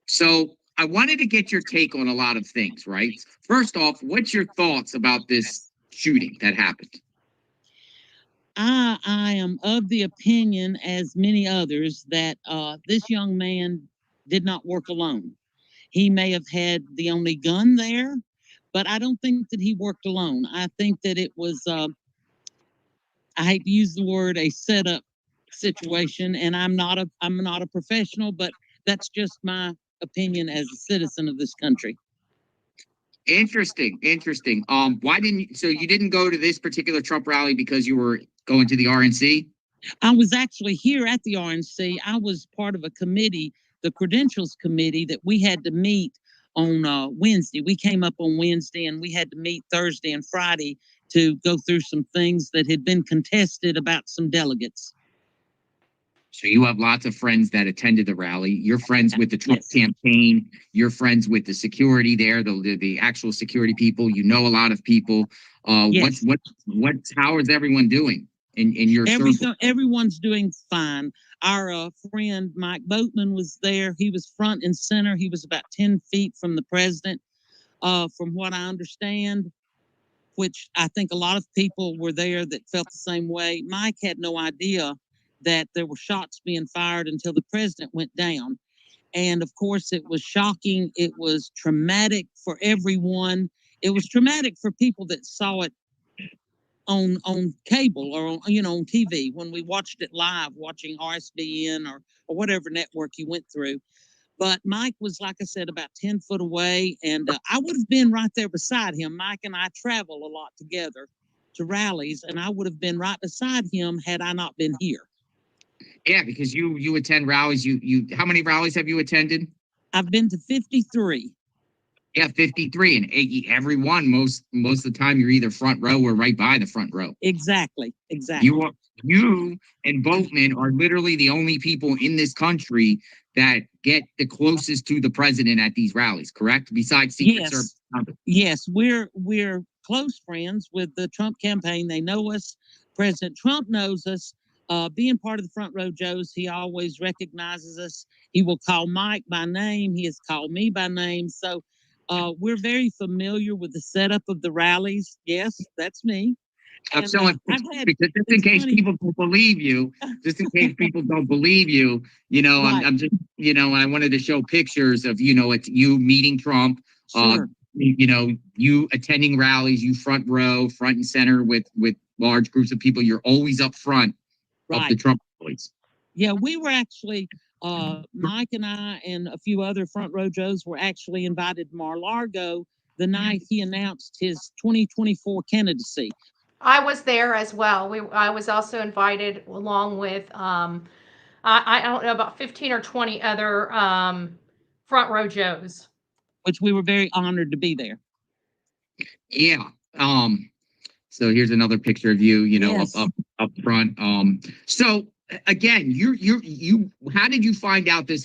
So I wanted to get your take on a lot of things, right? First off, what's your thoughts about this shooting that happened? I am of the opinion, as many others, that this young man did not work alone. He may have had the only gun there, but I don't think that he worked alone. I think that it was, I hate to use the word, a setup situation, and I'm not a professional, but that's just my opinion as a citizen of this country. Interesting. So you didn't go to this particular Trump rally because you were going to the RNC? I was actually here at the RNC. I was part of a committee, the credentials committee, that we had to meet on Wednesday. We came up on Wednesday and we had to meet Thursday and Friday to go through some things that had been contested about some delegates. So you have lots of friends that attended the rally. You're friends with the Trump campaign. You're friends with the security there, the actual security people. You know a lot of people. Yes. How is everyone doing in your circle? Everyone's doing fine. Our friend Mike Boatman was there. He was front and center. He was about 10 feet from the president, from what I understand, which I think a lot of people were there that felt the same way. Mike had no idea that there were shots being fired until the president went down. And of course, it was shocking. It was traumatic for everyone. It was traumatic for people that saw it on cable or on TV when we watched it live, watching RSBN or whatever network you went through. But Mike was, like I said, about 10 foot away, and I would have been right there beside him. Mike and I travel a lot together to rallies, and I would have been right beside him had I not been here. Yeah, because you attend rallies. You how many rallies have you attended? I've been to 53. Yeah, 53, and every one, most of the time, you're either front row or right by the front row. Exactly. You and Boatman are literally the only people in this country that get the closest to the president at these rallies, correct? Besides Secret Service. Yes, we're close friends with the Trump campaign. They know us. President Trump knows us. Being part of the Front Row Joes, he always recognizes us. He will call Mike by name. He has called me by name. So we're very familiar with the setup of the rallies. Yes, that's me. I'm so because just in case people don't believe you, right. I'm just, I wanted to show pictures of, it's you meeting Trump, sure. You attending rallies, you front row, front and center with large groups of people. You're always up front of the Trump rallies. Yeah, we were actually, Mike and I and a few other Front Row Joes were actually invited to Mar-a-Lago the night he announced his 2024 candidacy. I was there as well. I was also invited along with, I don't know, about 15 or 20 other Front Row Joes. Which we were very honored to be there. Yeah. So here's another picture of you, yes. up front. So again, how did you find out this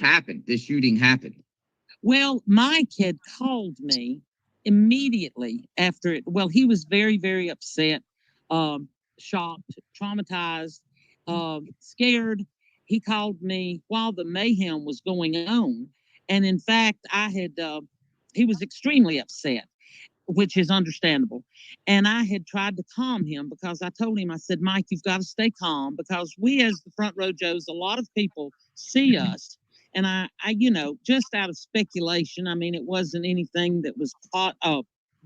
shooting happened? Well, Mike had called me immediately after it, well, he was very, very upset, shocked, traumatized, scared. He called me while the mayhem was going on. And in fact, he was extremely upset, which is understandable. And I had tried to calm him because I told him, I said, Mike, you've got to stay calm because we, as the Front Row Joes, a lot of people see us. And I just out of speculation, I mean, it wasn't anything that was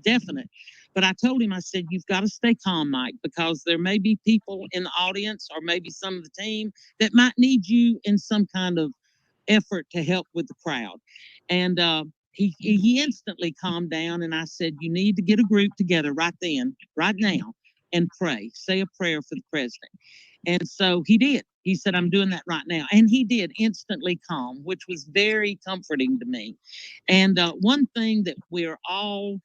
definite. But I told him, I said, you've got to stay calm, Mike, because there may be people in the audience or maybe some of the team that might need you in some kind of effort to help with the crowd. And he instantly calmed down, and I said, you need to get a group together right then, right now, and pray. Say a prayer for the president. And so he did. He said, I'm doing that right now. And he did instantly calm, which was very comforting to me. And one thing that we're all,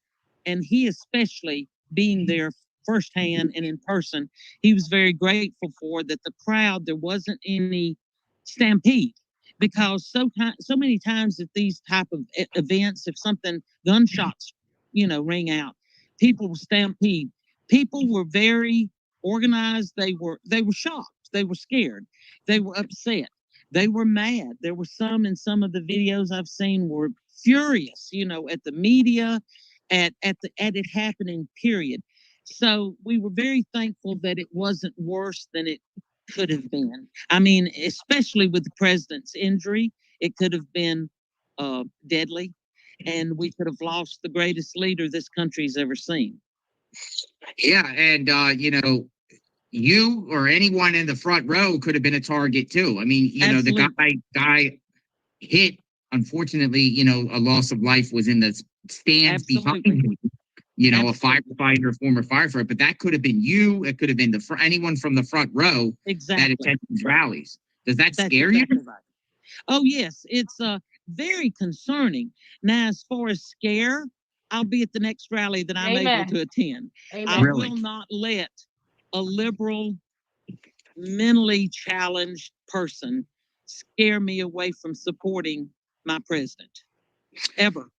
and he especially being there firsthand and in person, he was very grateful for that the crowd, there wasn't any stampede. Because so many times at these type of events, if something, gunshots, ring out, people will stampede. People were very organized. They were shocked. They were scared. They were upset. They were mad. There were some in some of the videos I've seen were furious, at the media, at it happening, period. So we were very thankful that it wasn't worse than it could have been. I mean, especially with the president's injury, it could have been deadly, and we could have lost the greatest leader this country's ever seen. Yeah, and you or anyone in the front row could have been a target too. I mean, Absolutely. the guy hit. Unfortunately, a loss of life was in the stands behind him. A firefighter, former firefighter, but that could have been you. It could have been anyone from the front row that attends these rallies. Does that scare you? Right. Oh, yes. It's very concerning. Now, as far as scare, I'll be at the next rally that I'm able to attend. Amen. I will not let a liberal, mentally challenged person scare me away from supporting my president, ever.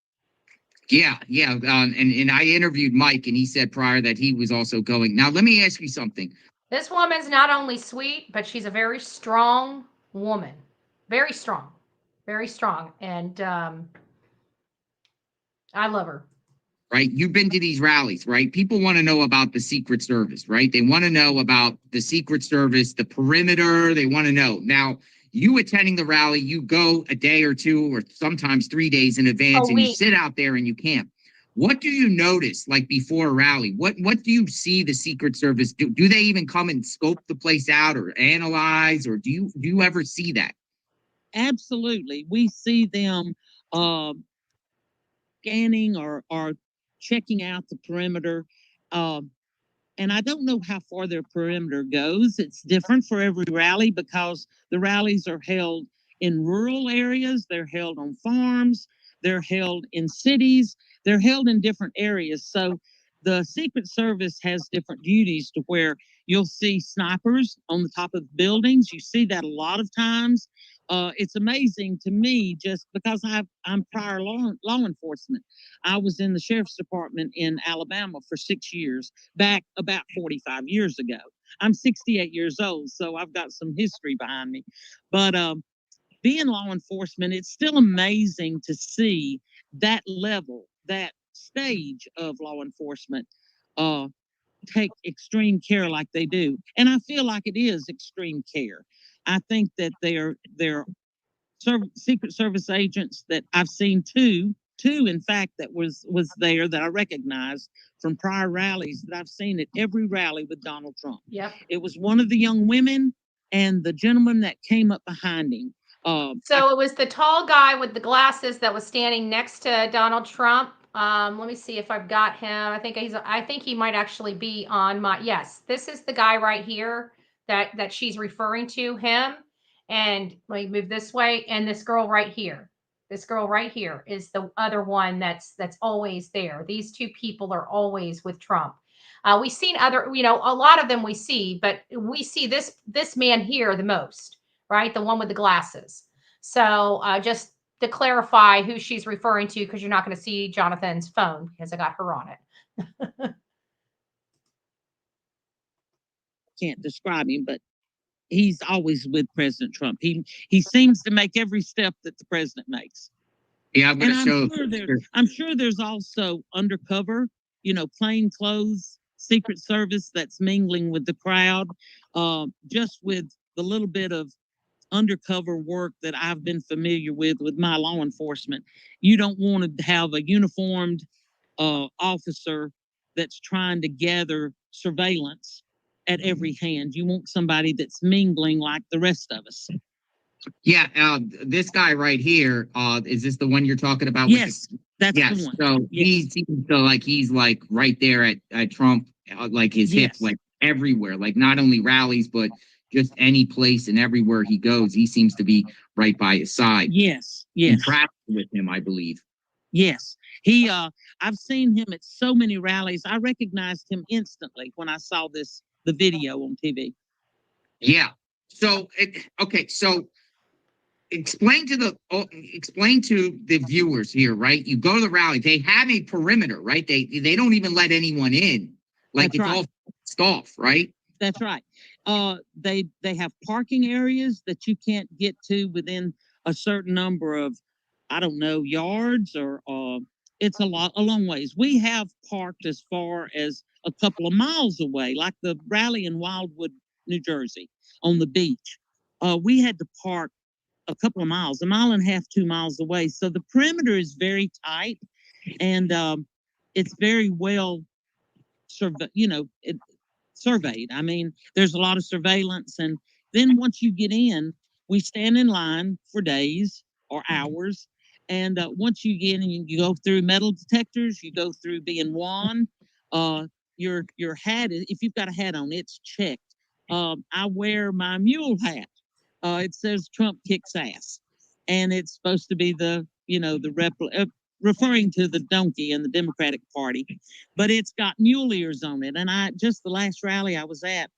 Yeah. And I interviewed Mike, and he said prior that he was also going. Now, let me ask you something. This woman's not only sweet, but she's a very strong woman. Very strong. Very strong. And I love her. Right? You've been to these rallies, right? People want to know about the Secret Service, right? They want to know about the Secret Service, the perimeter. They want to know. Now, you attending the rally, you go a day or two or sometimes 3 days in advance, and you sit out there and you camp. What do you notice, like before a rally? What do you see the Secret Service do? Do they even come and scope the place out or analyze, or do you ever see that? Absolutely. We see them scanning or checking out the perimeter. And I don't know how far their perimeter goes. It's different for every rally because the rallies are held in rural areas, they're held on farms, they're held in cities, they're held in different areas. So the Secret Service has different duties to where you'll see snipers on the top of buildings. You see that a lot of times. It's amazing to me just because I'm prior law enforcement. I was in the sheriff's department in Alabama for 6 years, back about 45 years ago. I'm 68 years old, so I've got some history behind me. But being law enforcement, it's still amazing to see that level, that stage of law enforcement take extreme care like they do. And I feel like it is extreme care. I think that they're Secret Service agents that I've seen two, in fact, that was there that I recognized from prior rallies that I've seen at every rally with Donald Trump. Yep. It was one of the young women and the gentleman that came up behind him. So it was the tall guy with the glasses that was standing next to Donald Trump. Let me see if I've got him. I think he might actually be on my, yes, this is the guy right here that she's referring to, him. And let me move this way. And this girl right here. This girl right here is the other one that's always there. These two people are always with Trump. We've seen other, a lot of them we see, but we see this man here the most, right? The one with the glasses. So just to clarify who she's referring to, because you're not going to see Jonathan's phone because I got her on it. Can't describe him, but he's always with President Trump. He seems to make every step that the president makes. Yeah, I'm And going to show. I'm sure there's also undercover, plain clothes, Secret Service that's mingling with the crowd. Just with the little bit of undercover work that I've been familiar with my law enforcement, you don't want to have a uniformed officer that's trying to gather surveillance at every hand. You want somebody that's mingling like the rest of us. Yeah, this guy right here, is this the one you're talking about? Yes, that's the one. So he seems to like he's like right there at Trump, like his hip, like everywhere, like not only rallies, but just any place and everywhere he goes, he seems to be right by his side. Yes. And traveling with him, I believe. Yes. I've seen him at so many rallies. I recognized him instantly when I saw the video on TV. Yeah. So, so explain to the viewers here, right? You go to the rally, they have a perimeter, right? They don't even let anyone in. Like it's all fenced off, right? That's right. They have parking areas that you can't get to within a certain number of, I don't know, yards, or it's a long ways. We have parked as far as a couple of miles away, like the rally in Wildwood, New Jersey, on the beach. We had to park a couple of miles, 1.5 miles, 2 miles away. So the perimeter is very tight, and it's very well surveyed. I mean, there's a lot of surveillance, and then once you get in, we stand in line for days or hours. And once you get in, you go through metal detectors, you go through being wand. Your hat is, if you've got a hat on, it's checked. I wear my mule hat. It says Trump kicks ass, and it's supposed to be referring to the donkey in the Democratic Party, but it's got mule ears on it. And just the last rally I was at,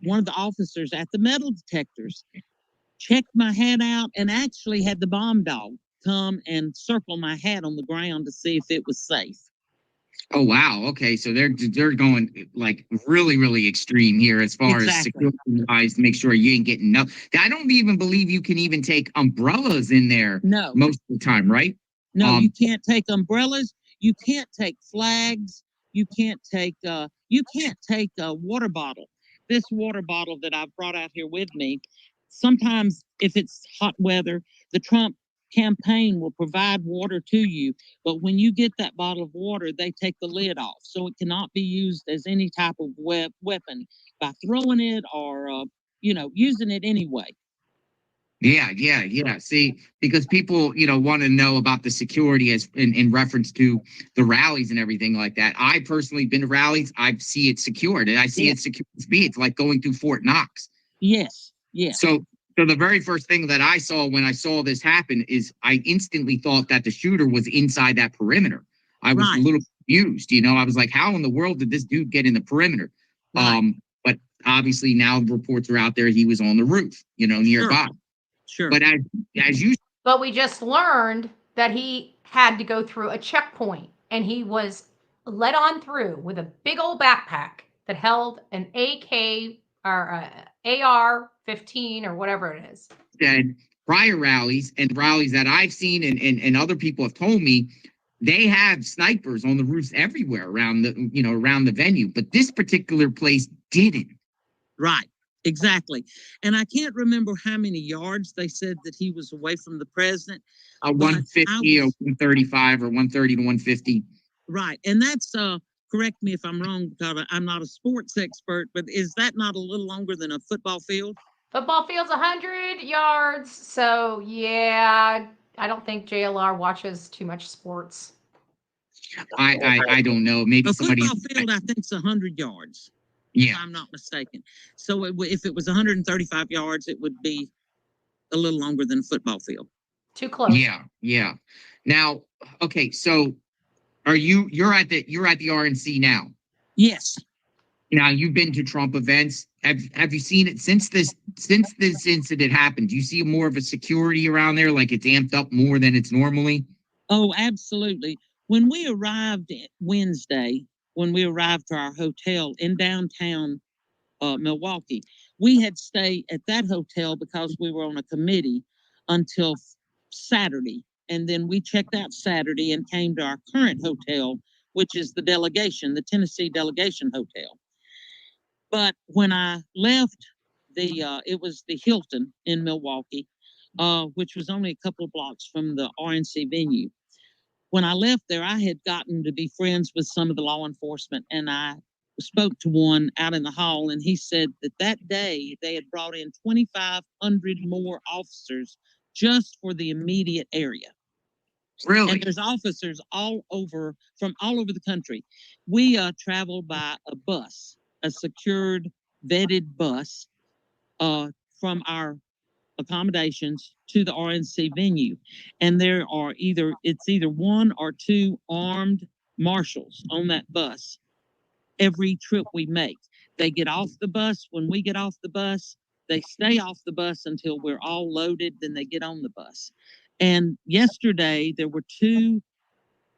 one of the officers at the metal detectors checked my hat out and actually had the bomb dog come and circle my hat on the ground to see if it was safe. Oh wow! Okay, so they're going like really, really extreme here as far as security wise to make sure you ain't getting no. I don't even believe you can even take umbrellas in there. No, most of the time, right? No, you can't take umbrellas. You can't take flags. You can't take a water bottle. This water bottle that I've brought out here with me. Sometimes, if it's hot weather, the Trump campaign will provide water to you, but when you get that bottle of water, they take the lid off, so it cannot be used as any type of weapon by throwing it or using it anyway. Yeah. See, because people, want to know about the security as in reference to the rallies and everything like that. I personally been to rallies. I see it secured, and I see it secured. It's like going through Fort Knox. Yes. So the very first thing that I saw when I saw this happen is I instantly thought that the shooter was inside that perimeter. I was a little confused, I was like, how in the world did this dude get in the perimeter? Right. But obviously now the reports are out there. He was on the roof, nearby. Sure. But But we just learned that he had to go through a checkpoint, and he was let on through with a big old backpack that held an AK or AR-15 or whatever it is. And prior rallies and rallies that I've seen and other people have told me, they have snipers on the roofs everywhere around the venue. But this particular place didn't. Right. Exactly. And I can't remember how many yards they said that he was away from the president. 150 or 135 or 130 to 150. Right. And that's, correct me if I'm wrong, because I'm not a sports expert, but is that not a little longer than a football field? Football field's 100 yards. So, yeah, I don't think JLR watches too much sports. I don't know. Maybe a somebody. Football field, I think, is 100 yards. Yeah. If I'm not mistaken. So if it was 135 yards, it would be a little longer than a football field. Too close. Yeah. Now, okay, so you're at the RNC now? Yes. Now, you've been to Trump events. Have you seen it since this incident happened? Do you see more of a security around there, like it's amped up more than it's normally? Oh, absolutely. When we arrived Wednesday, when we arrived to our hotel in downtown Milwaukee, we had stayed at that hotel because we were on a committee until Saturday. And then we checked out Saturday and came to our current hotel, which is the Tennessee Delegation Hotel. But when I left it was the Hilton in Milwaukee, which was only a couple of blocks from the RNC venue. When I left there, I had gotten to be friends with some of the law enforcement, and I spoke to one out in the hall, and he said that day they had brought in 2,500 more officers just for the immediate area. Really? And there's officers from all over the country. We travel by a bus, a secured, vetted bus from our accommodations to the RNC venue. And there are either one or two armed marshals on that bus every trip we make. They get off the bus when we get off the bus. They stay off the bus until we're all loaded, then they get on the bus. And yesterday, there were 2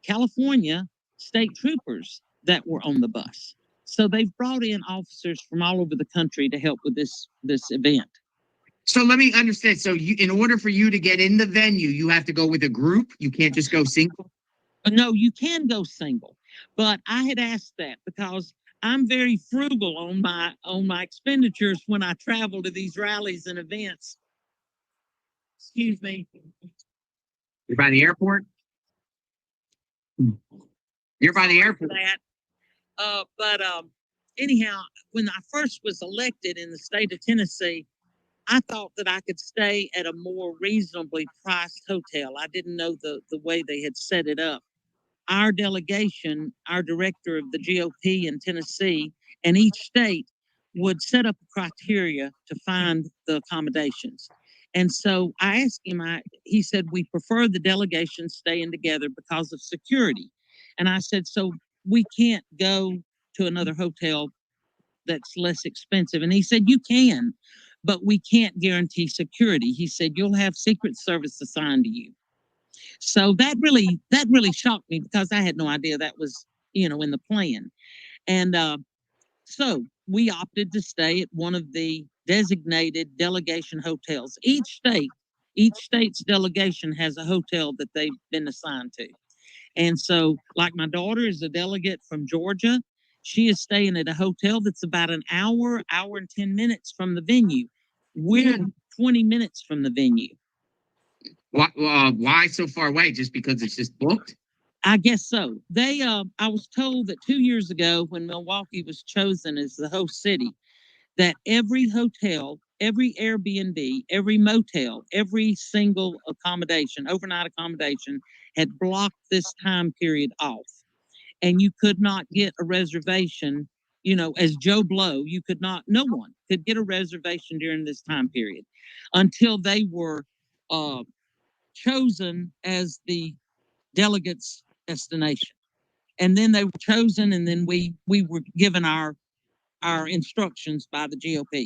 California state troopers that were on the bus. So they've brought in officers from all over the country to help with this event. So let me understand. So in order for you to get in the venue, you have to go with a group? You can't just go single? No, you can go single. But I had asked that because I'm very frugal on my expenditures when I travel to these rallies and events. Excuse me. You're by the airport? You're by the airport. But anyhow, when I first was elected in the state of Tennessee, I thought that I could stay at a more reasonably priced hotel. I didn't know the way they had set it up. Our delegation, our director of the GOP in Tennessee, and each state would set up a criteria to find the accommodations. And so I asked him, he said, we prefer the delegations staying together because of security. And I said, so we can't go to another hotel that's less expensive. And he said, you can, but we can't guarantee security. He said, you'll have Secret Service assigned to you. So that really shocked me because I had no idea that was, in the plan. And so we opted to stay at one of the designated delegation hotels. Each state's delegation has a hotel that they've been assigned to. And so, like my daughter is a delegate from Georgia, she is staying at a hotel that's about an hour and 10 minutes from the venue. We're 20 minutes from the venue. Why so far away? Just because it's just booked? I guess so. I was told that 2 years ago when Milwaukee was chosen as the host city, that every hotel, every Airbnb, every motel, every single accommodation, overnight accommodation, had blocked this time period off. And you could not get a reservation, as Joe Blow, no one could get a reservation during this time period until they were chosen as the delegates' destination. And then they were chosen, and then we were given our instructions by the GOP.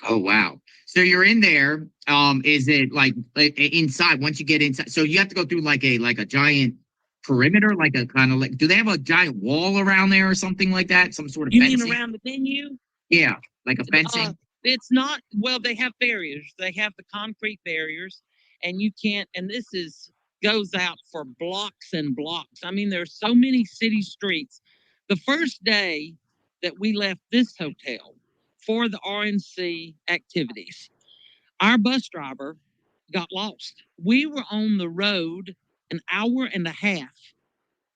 Oh, wow. So you're in there. Is it like inside? Once you get inside, so you have to go through like a giant perimeter, like a kind of like, do they have a giant wall around there or something like that? Some sort of You fencing? mean around the venue? Yeah, like a fencing. It's not, well, they have barriers. They have the concrete barriers, and you can't, and this goes out for blocks and blocks. I mean, there's so many city streets. The first day that we left this hotel for the RNC activities, our bus driver got lost. We were on the road an hour and a half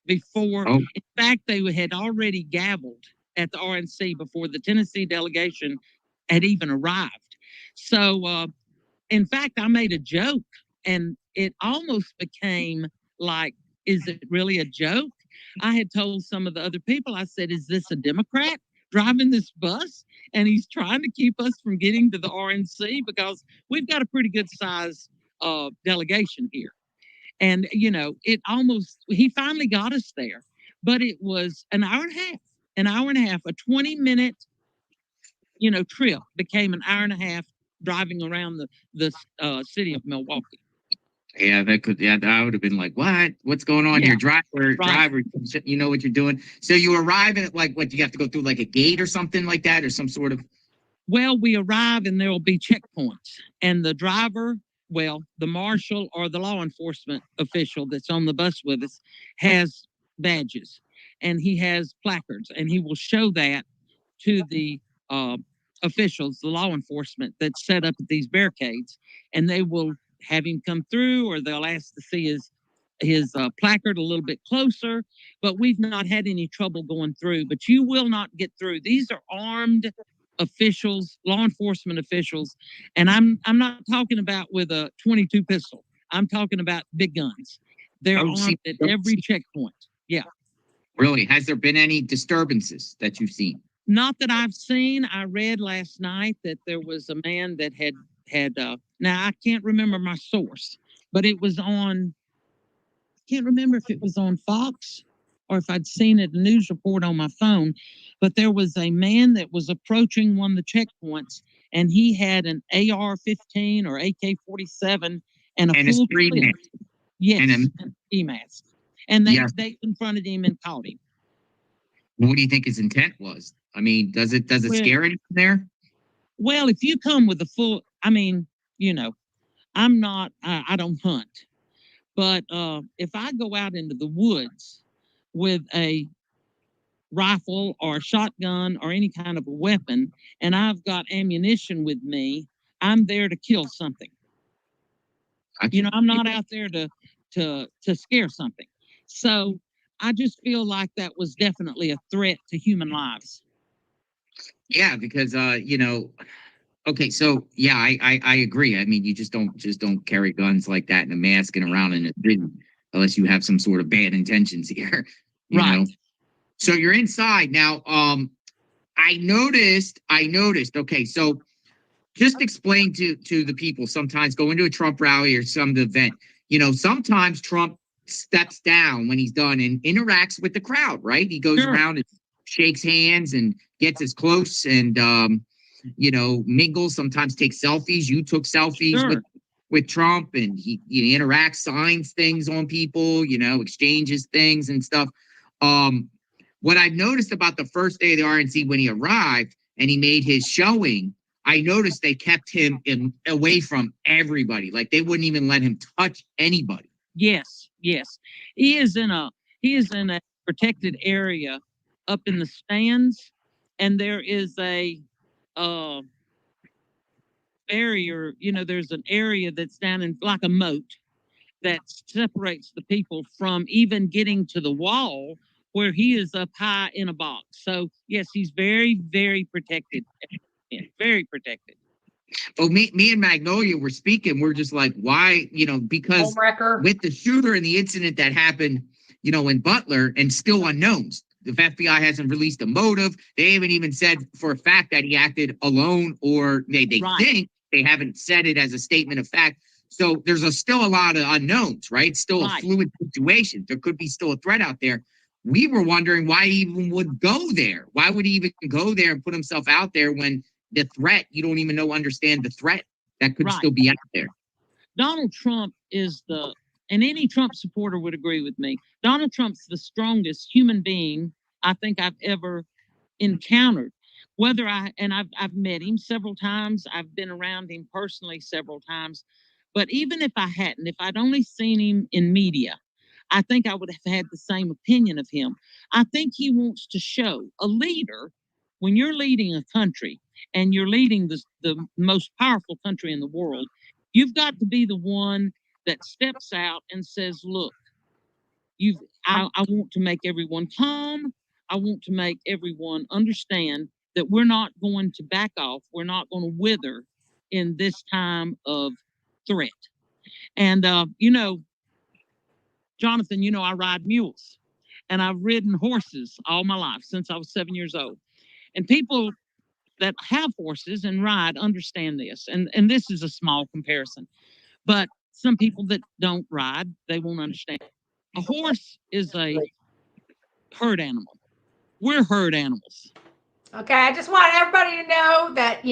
before. Oh. In fact, they had already gavelled at the RNC before the Tennessee delegation had even arrived. So, in fact, I made a joke, and it almost became like, is it really a joke? I had told some of the other people, I said, is this a Democrat driving this bus? And he's trying to keep us from getting to the RNC because we've got a pretty good size delegation here. And, he finally got us there, but it was an hour and a half. an hour and a half, a 20-minute, trip became an hour and a half driving around the city of Milwaukee. Yeah, that would have been like, what's going on here? Driver, you know what you're doing. So you arrive at like, what, do you have to go through like a gate or something like that, or some sort of? Well, we arrive and there will be checkpoints, and the driver, the marshal or the law enforcement official that's on the bus with us has badges, and he has placards, and he will show that to the officials, the law enforcement that's set up at these barricades, and they will have him come through, or they'll ask to see his placard a little bit closer. But we've not had any trouble going through. But you will not get through. These are armed officials, law enforcement officials, and I'm not talking about with a .22 pistol. I'm talking about big guns. They're armed at every checkpoint. Yeah. Really? Has there been any disturbances that you've seen? Not that I've seen. I read last night that there was a man that had now I can't remember my source, but it was on, I can't remember if it was on Fox or if I'd seen it, a news report on my phone, but there was a man that was approaching one of the checkpoints, and he had an AR-15 or AK-47 and a full screen clip. mask. Yes, And an e-mask. And they confronted him and caught him. What do you think his intent was? I mean, does it scare anyone there? Well, if you come with a full, I don't hunt, but if I go out into the woods with a rifle or a shotgun or any kind of a weapon, and I've got ammunition with me, I'm there to kill something. I'm not out there to scare something. So I just feel like that was definitely a threat to human lives. Yeah, because okay, so yeah, I agree. I mean, you just don't carry guns like that in a mask and around in a city unless you have some sort of bad intentions here. You know? So you're inside now. I noticed. Okay, so just explain to the people. Sometimes going to a Trump rally or some event, sometimes Trump steps down when he's done and interacts with the crowd. Right? He goes around and shakes hands and gets as close and mingles. Sometimes takes selfies. You took selfies with Trump, and he interacts, signs things on people. Exchanges things and stuff. What I've noticed about the first day of the RNC when he arrived and he made his showing, I noticed they kept him away from everybody. Like they wouldn't even let him touch anybody. Yes. He is in a protected area up in the stands, and there is a barrier. There's an area that's down in like a moat that separates the people from even getting to the wall where he is up high in a box. So yes, he's very, very protected. Yeah, very protected. Well, me and Magnolia were speaking. We're just like, why? Because with the shooter and the incident that happened, in Butler, and still unknowns. The FBI hasn't released a motive. They haven't even said for a fact that he acted alone, or they think. They haven't said it as a statement of fact. So there's still a lot of unknowns, right? Still a fluid situation. There could be still a threat out there. We were wondering why he even would go there. Why would he even go there and put himself out there when the threat, you don't even understand the threat that could still be out there? Donald Trump is and any Trump supporter would agree with me, Donald Trump's the strongest human being I think I've ever encountered. I've met him several times. I've been around him personally several times. But even if I hadn't, if I'd only seen him in media, I think I would have had the same opinion of him. I think he wants to show a leader, when you're leading a country and you're leading the most powerful country in the world, you've got to be the one that steps out and says, look, I want to make everyone calm. I want to make everyone understand that we're not going to back off. We're not going to wither in this time of threat. And, Jonathan, I ride mules, and I've ridden horses all my life since I was 7 years old. And people that have horses and ride understand this. And this is a small comparison. But some people that don't ride, they won't understand. A horse is a herd animal. We're herd animals. Okay, I just want everybody to know that,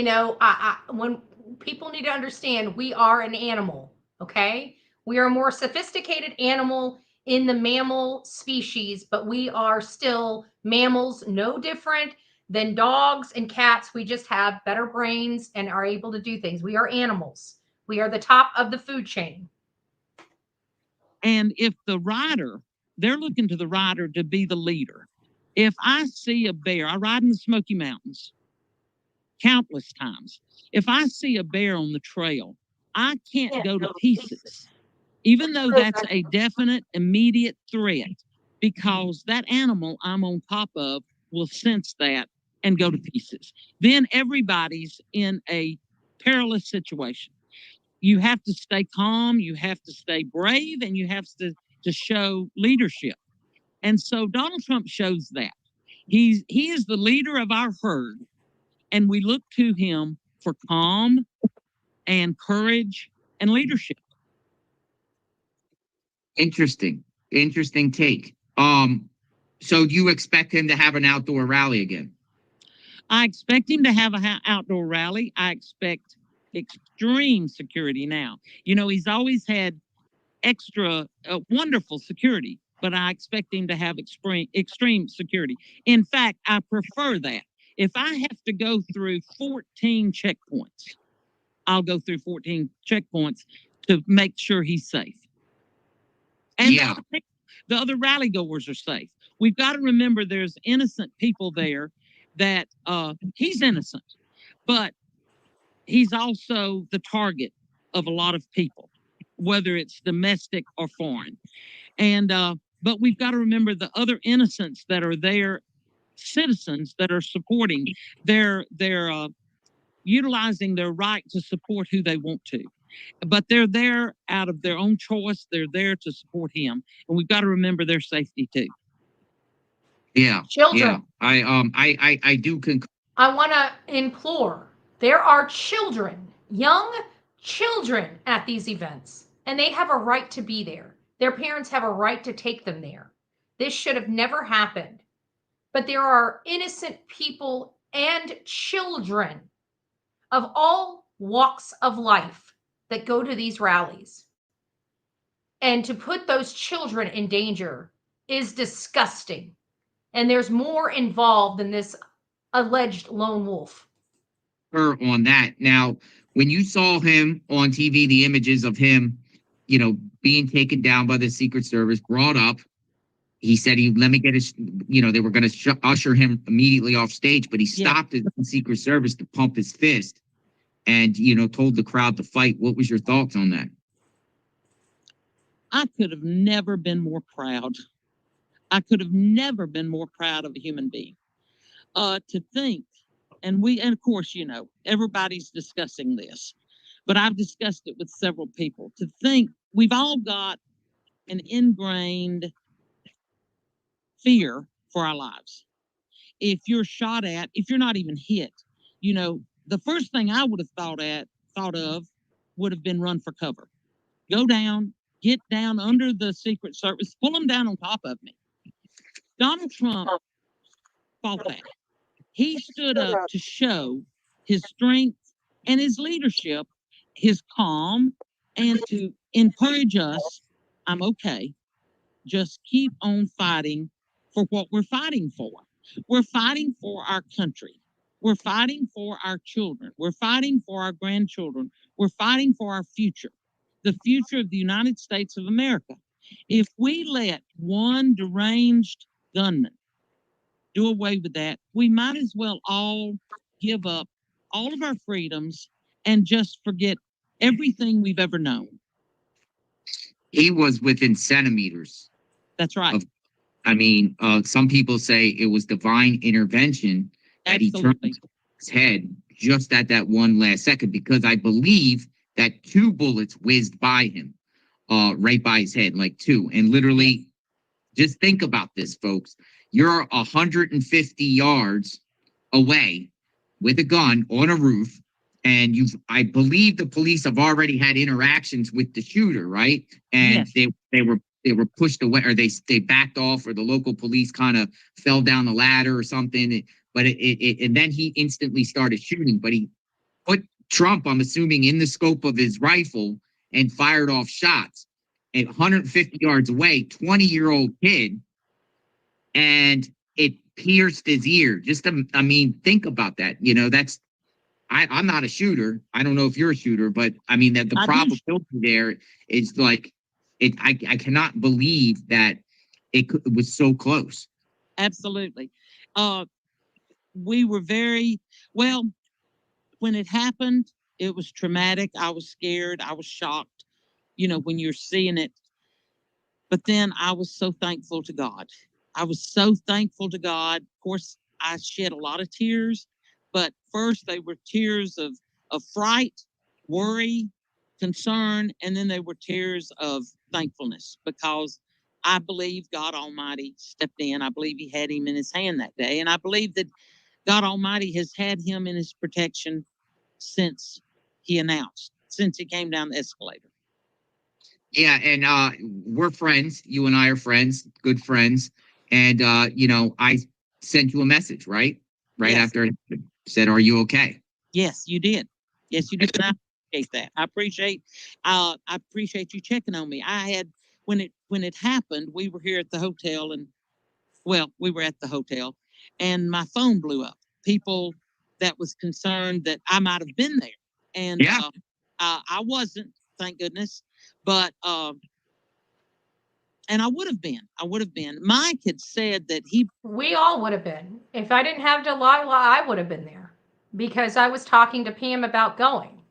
when people need to understand, we are an animal, okay? We are a more sophisticated animal in the mammal species, but we are still mammals, no different than dogs and cats. We just have better brains and are able to do things. We are animals. We are the top of the food chain. And if the rider, they're looking to the rider to be the leader. If I see a bear, I ride in the Smoky Mountains countless times. If I see a bear on the trail, I can't go to pieces, even though that's a definite, immediate threat, because that animal I'm on top of will sense that and go to pieces. Then everybody's in a perilous situation. You have to stay calm, you have to stay brave, and you have to show leadership. And so Donald Trump shows that. He is the leader of our herd, and we look to him for calm and courage and leadership. Interesting take. So you expect him to have an outdoor rally again? I expect him to have an outdoor rally. I expect extreme security now. He's always had extra wonderful security, but I expect him to have extreme security. In fact, I prefer that. If I have to go through 14 checkpoints, I'll go through 14 checkpoints to make sure he's safe. And the other rally goers are safe. We've got to remember there's innocent people there that he's innocent, but he's also the target of a lot of people, whether it's domestic or foreign. And but we've got to remember the other innocents that are there, citizens that are supporting. They're utilizing their right to support who they want to, but they're there out of their own choice. They're there to support him, and we've got to remember their safety too. Yeah, Children. Yeah. I do concur. I want to implore. There are children, young children at these events, and they have a right to be there. Their parents have a right to take them there. This should have never happened. But there are innocent people and children of all walks of life that go to these rallies. And to put those children in danger is disgusting. And there's more involved than this alleged lone wolf. On that. Now, when you saw him on TV, the images of him, being taken down by the Secret Service, brought up, he said, let me get his, they were going to usher him immediately off stage, but he stopped the Secret Service to pump his fist and, told the crowd to fight. What was your thoughts on that? I could have never been more proud. I could have never been more proud of a human being. To think, and of course, everybody's discussing this, but I've discussed it with several people. To think we've all got an ingrained fear for our lives. If you're shot at, if you're not even hit, the first thing I would have thought of would have been run for cover. Go down, get down under the Secret Service, pull them down on top of me. Donald Trump fought that. He stood up to show his strength and his leadership, his calm, and to encourage us, I'm okay. Just keep on fighting for what we're fighting for. We're fighting for our country. We're fighting for our children. We're fighting for our grandchildren. We're fighting for our future, the future of the United States of America. If we let one deranged gunman do away with that, we might as well all give up all of our freedoms and just forget everything we've ever known. He was within centimeters. That's right. Some people say it was divine intervention that Absolutely. He turned his head just at that one last second, because I believe that 2 bullets whizzed by him, right by his head, like 2. And literally, just think about this, folks. You're 150 yards away with a gun on a roof, and I believe the police have already had interactions with the shooter, right? And they they were pushed away, or they backed off, or the local police kind of fell down the ladder or something. But and then he instantly started shooting. But he put Trump, I'm assuming, in the scope of his rifle and fired off shots at 150 yards away, 20-year-old kid, and it pierced his ear. I mean, think about that. You know, I'm not a shooter. I don't know if you're a shooter, but I mean that the probability there is like I cannot believe that it was so close. Absolutely. We were very well when it happened. It was traumatic. I was scared. I was shocked, you know, when you're seeing it. But then I was so thankful to God. I was so thankful to God. Of course, I shed a lot of tears, but first they were tears of fright, worry, concern, and then they were tears of thankfulness, because I believe God Almighty stepped in. I believe he had him in his hand that day. And I believe that God Almighty has had him in his protection since he came down the escalator. Yeah, and we're friends. You and I are friends, good friends. And you know, I sent you a message, right? Right Yes. after it said, "Are you okay?" Yes, you did. Yes, you did. And I appreciate that. I appreciate you checking on me. I had when it happened, we were here at the hotel, and we were at the hotel, and my phone blew up. People that was concerned that I might have been there, and yeah. I wasn't, thank goodness. But and I would have been. Mike had said that We all would have been. If I didn't have Delilah, I would have been there because I was talking to Pam about going.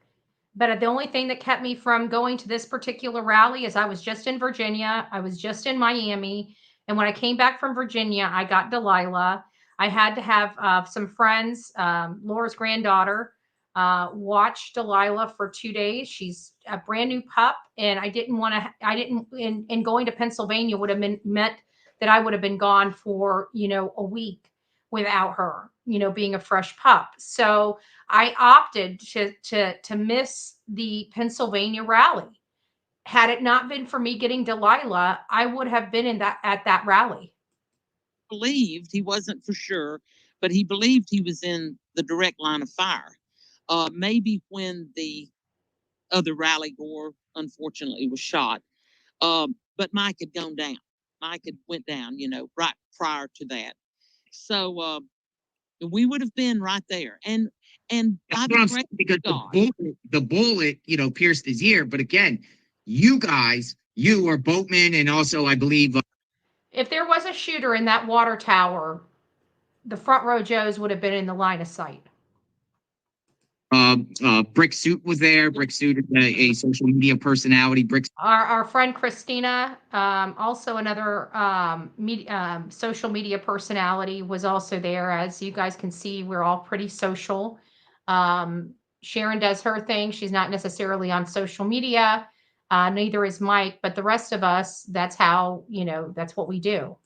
But the only thing that kept me from going to this particular rally is I was just in Virginia. I was just in Miami. And when I came back from Virginia, I got Delilah. I had to have some friends, Laura's granddaughter, watch Delilah for 2 days. She's a brand new pup. And and going to Pennsylvania would have meant that I would have been gone for, a week without her, being a fresh pup. So I opted to miss the Pennsylvania rally. Had it not been for me getting Delilah, I would have been at that rally. believed, he wasn't for sure, but he believed he was in the direct line of fire. Maybe when the other rally goer unfortunately was shot, but Mike had gone down. Mike had went down, right prior to that. So we would have been right there. And by the grace because of God, the bullet, pierced his ear. But again, you were Boatman, and also I believe if there was a shooter in that water tower, the front row Joes would have been in the line of sight. Brick Suit was there. Brick Suit is a social media personality. Our friend Christina, also another social media personality, was also there. As you guys can see, we're all pretty social. Sharon does her thing. She's not necessarily on social media. Neither is Mike, but the rest of us, that's how, that's what we do.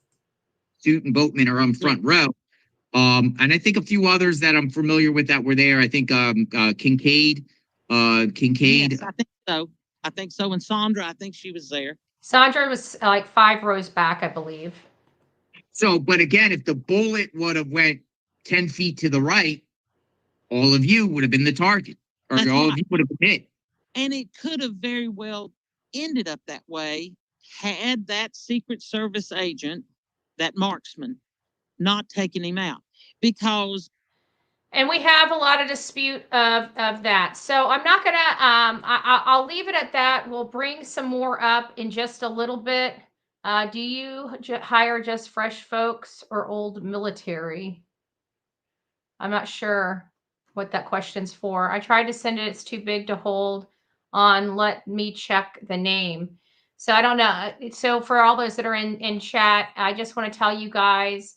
Suit and Boatman are on front row. And I think a few others that I'm familiar with that were there. I think Kincaid. Yes, I think so. And Sandra, I think she was there. Sandra was like 5 rows back, I believe. So, but again, if the bullet would have went 10 feet to the right, all of you would have been the target, or That's all right. of you would have been hit. And it could have very well ended up that way had that Secret Service agent, that marksman, not taken him out, because and we have a lot of dispute of that. So I'm not gonna I'll leave it at that. We'll bring some more up in just a little bit. Do you hire just fresh folks or old military? I'm not sure what that question's for. I tried to send it. It's too big to hold on. Let me check the name. So I don't know. So for all those that are in chat, I just want to tell you guys,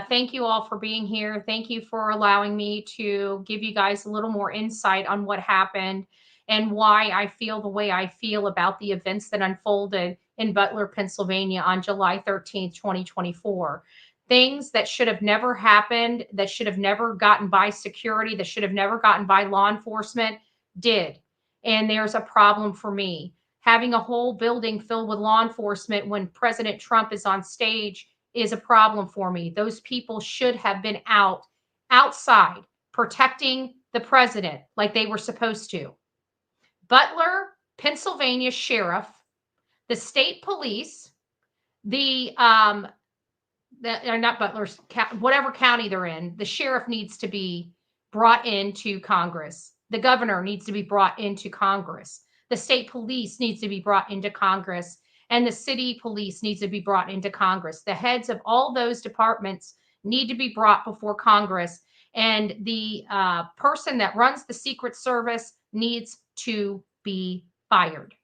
thank you all for being here. Thank you for allowing me to give you guys a little more insight on what happened and why I feel the way I feel about the events that unfolded in Butler, Pennsylvania on July 13th, 2024. Things that should have never happened, that should have never gotten by security, that should have never gotten by law enforcement, did. And there's a problem for me. Having a whole building filled with law enforcement when President Trump is on stage is a problem for me. Those people should have been outside protecting the president like they were supposed to. Butler, Pennsylvania sheriff, the state police, not Butler's, whatever county they're in, the sheriff needs to be brought into Congress. The governor needs to be brought into Congress. The state police needs to be brought into Congress, and the city police needs to be brought into Congress. The heads of all those departments need to be brought before Congress, and the person that runs the Secret Service needs to be fired.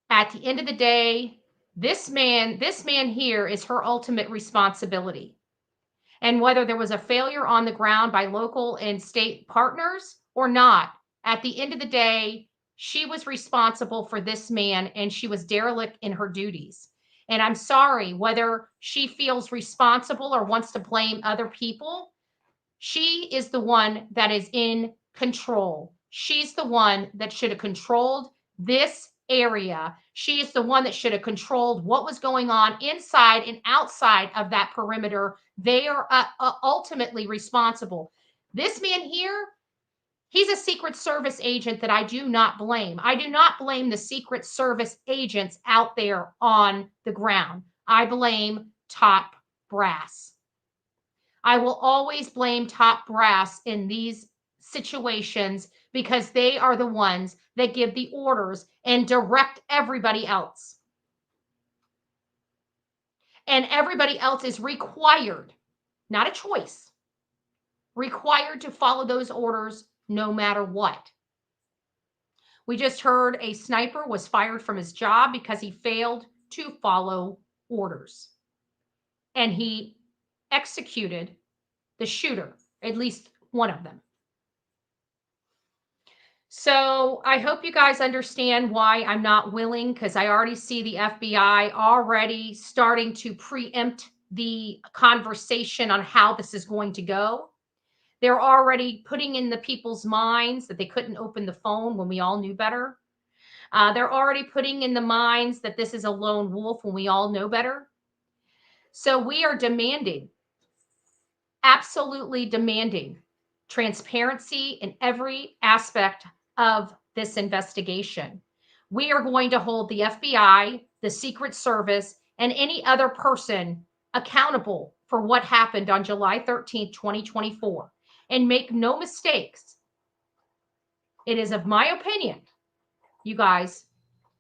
At the end of the day, this man here is her ultimate responsibility. And whether there was a failure on the ground by local and state partners or not, at the end of the day, she was responsible for this man, and she was derelict in her duties. And I'm sorry, whether she feels responsible or wants to blame other people, she is the one that is in control. She's the one that should have controlled this area. She is the one that should have controlled what was going on inside and outside of that perimeter. They are ultimately responsible. This man here, he's a Secret Service agent that I do not blame. I do not blame the Secret Service agents out there on the ground. I blame top brass. I will always blame top brass in these situations because they are the ones that give the orders and direct everybody else. And everybody else is required, not a choice, required to follow those orders no matter what. We just heard a sniper was fired from his job because he failed to follow orders. And he executed the shooter, at least one of them. So I hope you guys understand why I'm not willing, because I already see the FBI already starting to preempt the conversation on how this is going to go. They're already putting in the people's minds that they couldn't open the phone when we all knew better. They're already putting in the minds that this is a lone wolf when we all know better. So we are demanding, absolutely demanding, transparency in every aspect of this investigation. We are going to hold the FBI, the Secret Service, and any other person accountable for what happened on July 13th, 2024. And make no mistakes. It is of my opinion, you guys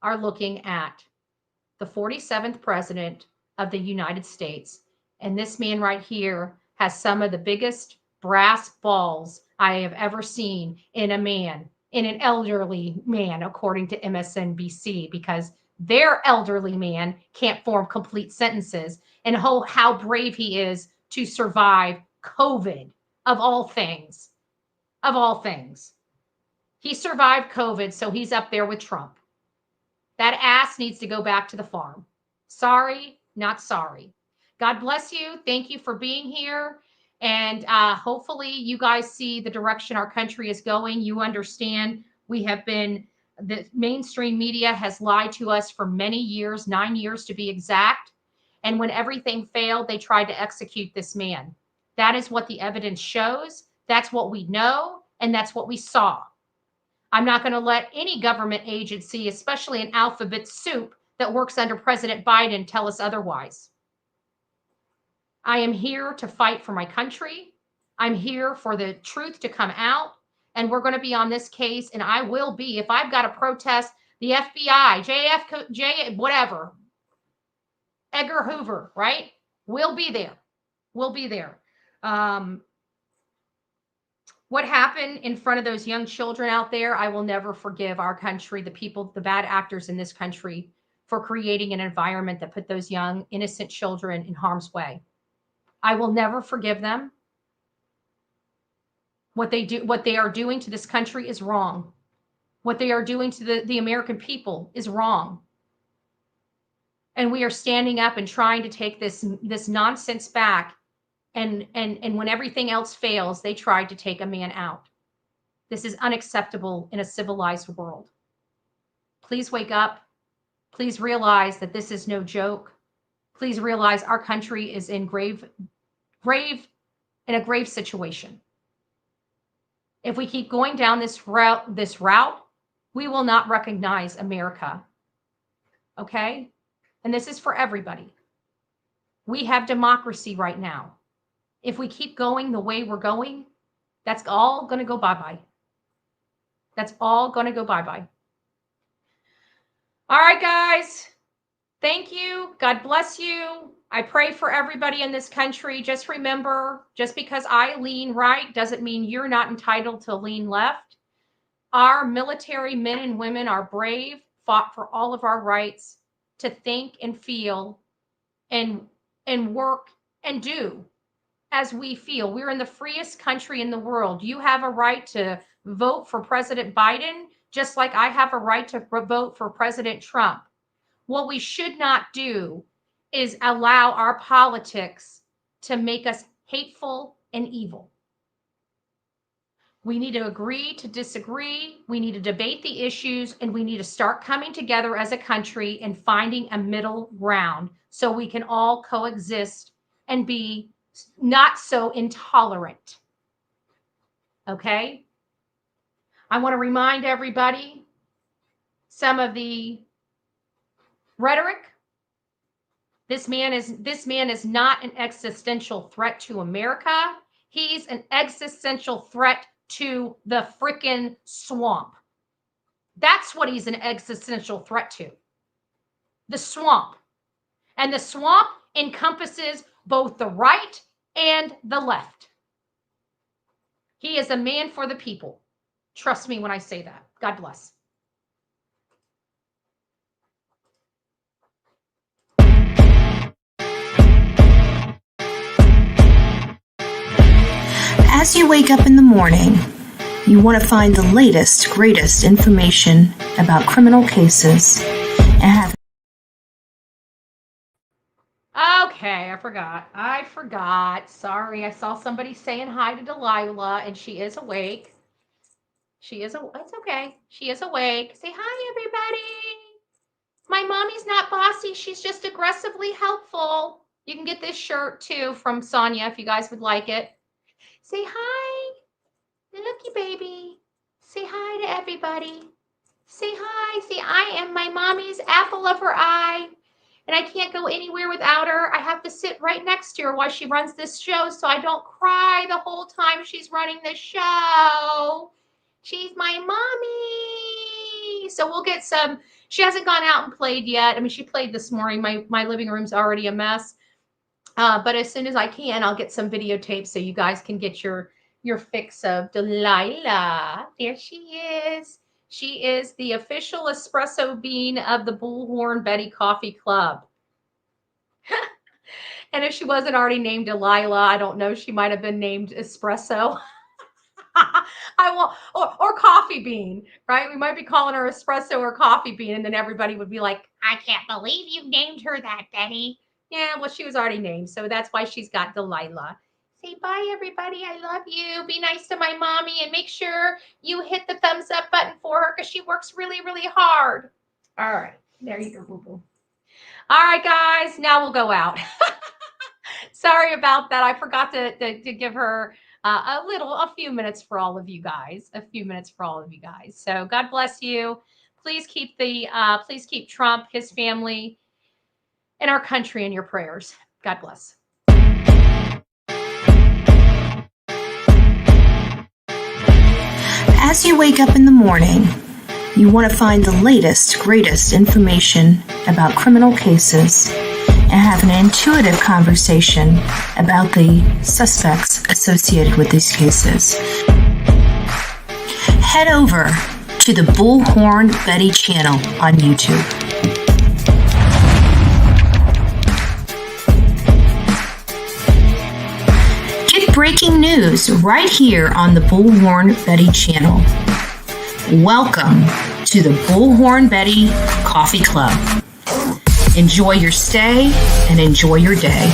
are looking at the 47th president of the United States. And this man right here has some of the biggest brass balls I have ever seen in a man, in an elderly man, according to MSNBC, because their elderly man can't form complete sentences, and how brave he is to survive COVID, of all things. Of all things. He survived COVID, so he's up there with Trump. That ass needs to go back to the farm. Sorry, not sorry. God bless you. Thank you for being here. And hopefully you guys see the direction our country is going. You understand the mainstream media has lied to us for many years, 9 years to be exact. And when everything failed, they tried to execute this man. That is what the evidence shows. That's what we know. And that's what we saw. I'm not going to let any government agency, especially an alphabet soup that works under President Biden, tell us otherwise. I am here to fight for my country. I'm here for the truth to come out. And we're going to be on this case. And I will be, if I've got to protest the FBI, whatever, Edgar Hoover, right? We'll be there. We'll be there. What happened in front of those young children out there, I will never forgive our country, the people, the bad actors in this country, for creating an environment that put those young, innocent children in harm's way. I will never forgive them. What they are doing to this country is wrong. What they are doing to the American people is wrong. And we are standing up and trying to take this nonsense back. And when everything else fails, they tried to take a man out. This is unacceptable in a civilized world. Please wake up. Please realize that this is no joke. Please realize our country is in a grave situation. If we keep going down this route, we will not recognize America. Okay? And this is for everybody. We have democracy right now. If we keep going the way we're going, that's all going to go bye-bye. That's all going to go bye-bye. All right, guys. Thank you. God bless you. I pray for everybody in this country. Just remember, just because I lean right doesn't mean you're not entitled to lean left. Our military men and women are brave, fought for all of our rights to think and feel and work and do as we feel. We're in the freest country in the world. You have a right to vote for President Biden, just like I have a right to vote for President Trump. What we should not do is allow our politics to make us hateful and evil. We need to agree to disagree. We need to debate the issues, and we need to start coming together as a country and finding a middle ground so we can all coexist and be not so intolerant. Okay? I want to remind everybody some of the rhetoric. This man is not an existential threat to America. He's an existential threat to the frickin' swamp. That's what he's an existential threat to. The swamp. And the swamp encompasses both the right and the left. He is a man for the people. Trust me when I say that. God bless. As you wake up in the morning, you want to find the latest, greatest information about criminal cases and have... Okay, I forgot. Sorry, I saw somebody saying hi to Delilah, and she is awake. It's okay. She is awake. Say hi, everybody. My mommy's not bossy. She's just aggressively helpful. You can get this shirt, too, from Sonia, if you guys would like it. Say hi. Looky, baby. Say hi to everybody. Say hi. Say, I am my mommy's apple of her eye. And I can't go anywhere without her. I have to sit right next to her while she runs this show so I don't cry the whole time she's running the show. She's my mommy. So we'll get some. She hasn't gone out and played yet. I mean, she played this morning. My living room's already a mess. But as soon as I can, I'll get some videotapes so you guys can get your fix of Delilah. There she is. She is the official espresso bean of the Bullhorn Betty Coffee Club. And if she wasn't already named Delilah, I don't know. She might have been named Espresso. Or Coffee Bean, right? We might be calling her Espresso or Coffee Bean, and then everybody would be like, I can't believe you named her that, Betty. Yeah, well, she was already named, so that's why she's got Delilah. Say bye, everybody. I love you. Be nice to my mommy, and make sure you hit the thumbs up button for her because she works really, really hard. All right. There you go, boo-boo. All right, guys. Now we'll go out. Sorry about that. I forgot to give her a few minutes for all of you guys. So God bless you. Please keep Trump, his family, and our country in your prayers. God bless. As you wake up in the morning, you want to find the latest, greatest information about criminal cases and have an intuitive conversation about the suspects associated with these cases. Head over to the Bullhorn Betty channel on YouTube. Get breaking news right here on the Bullhorn Betty channel. Welcome to the Bullhorn Betty Coffee Club. Enjoy your stay and enjoy your day.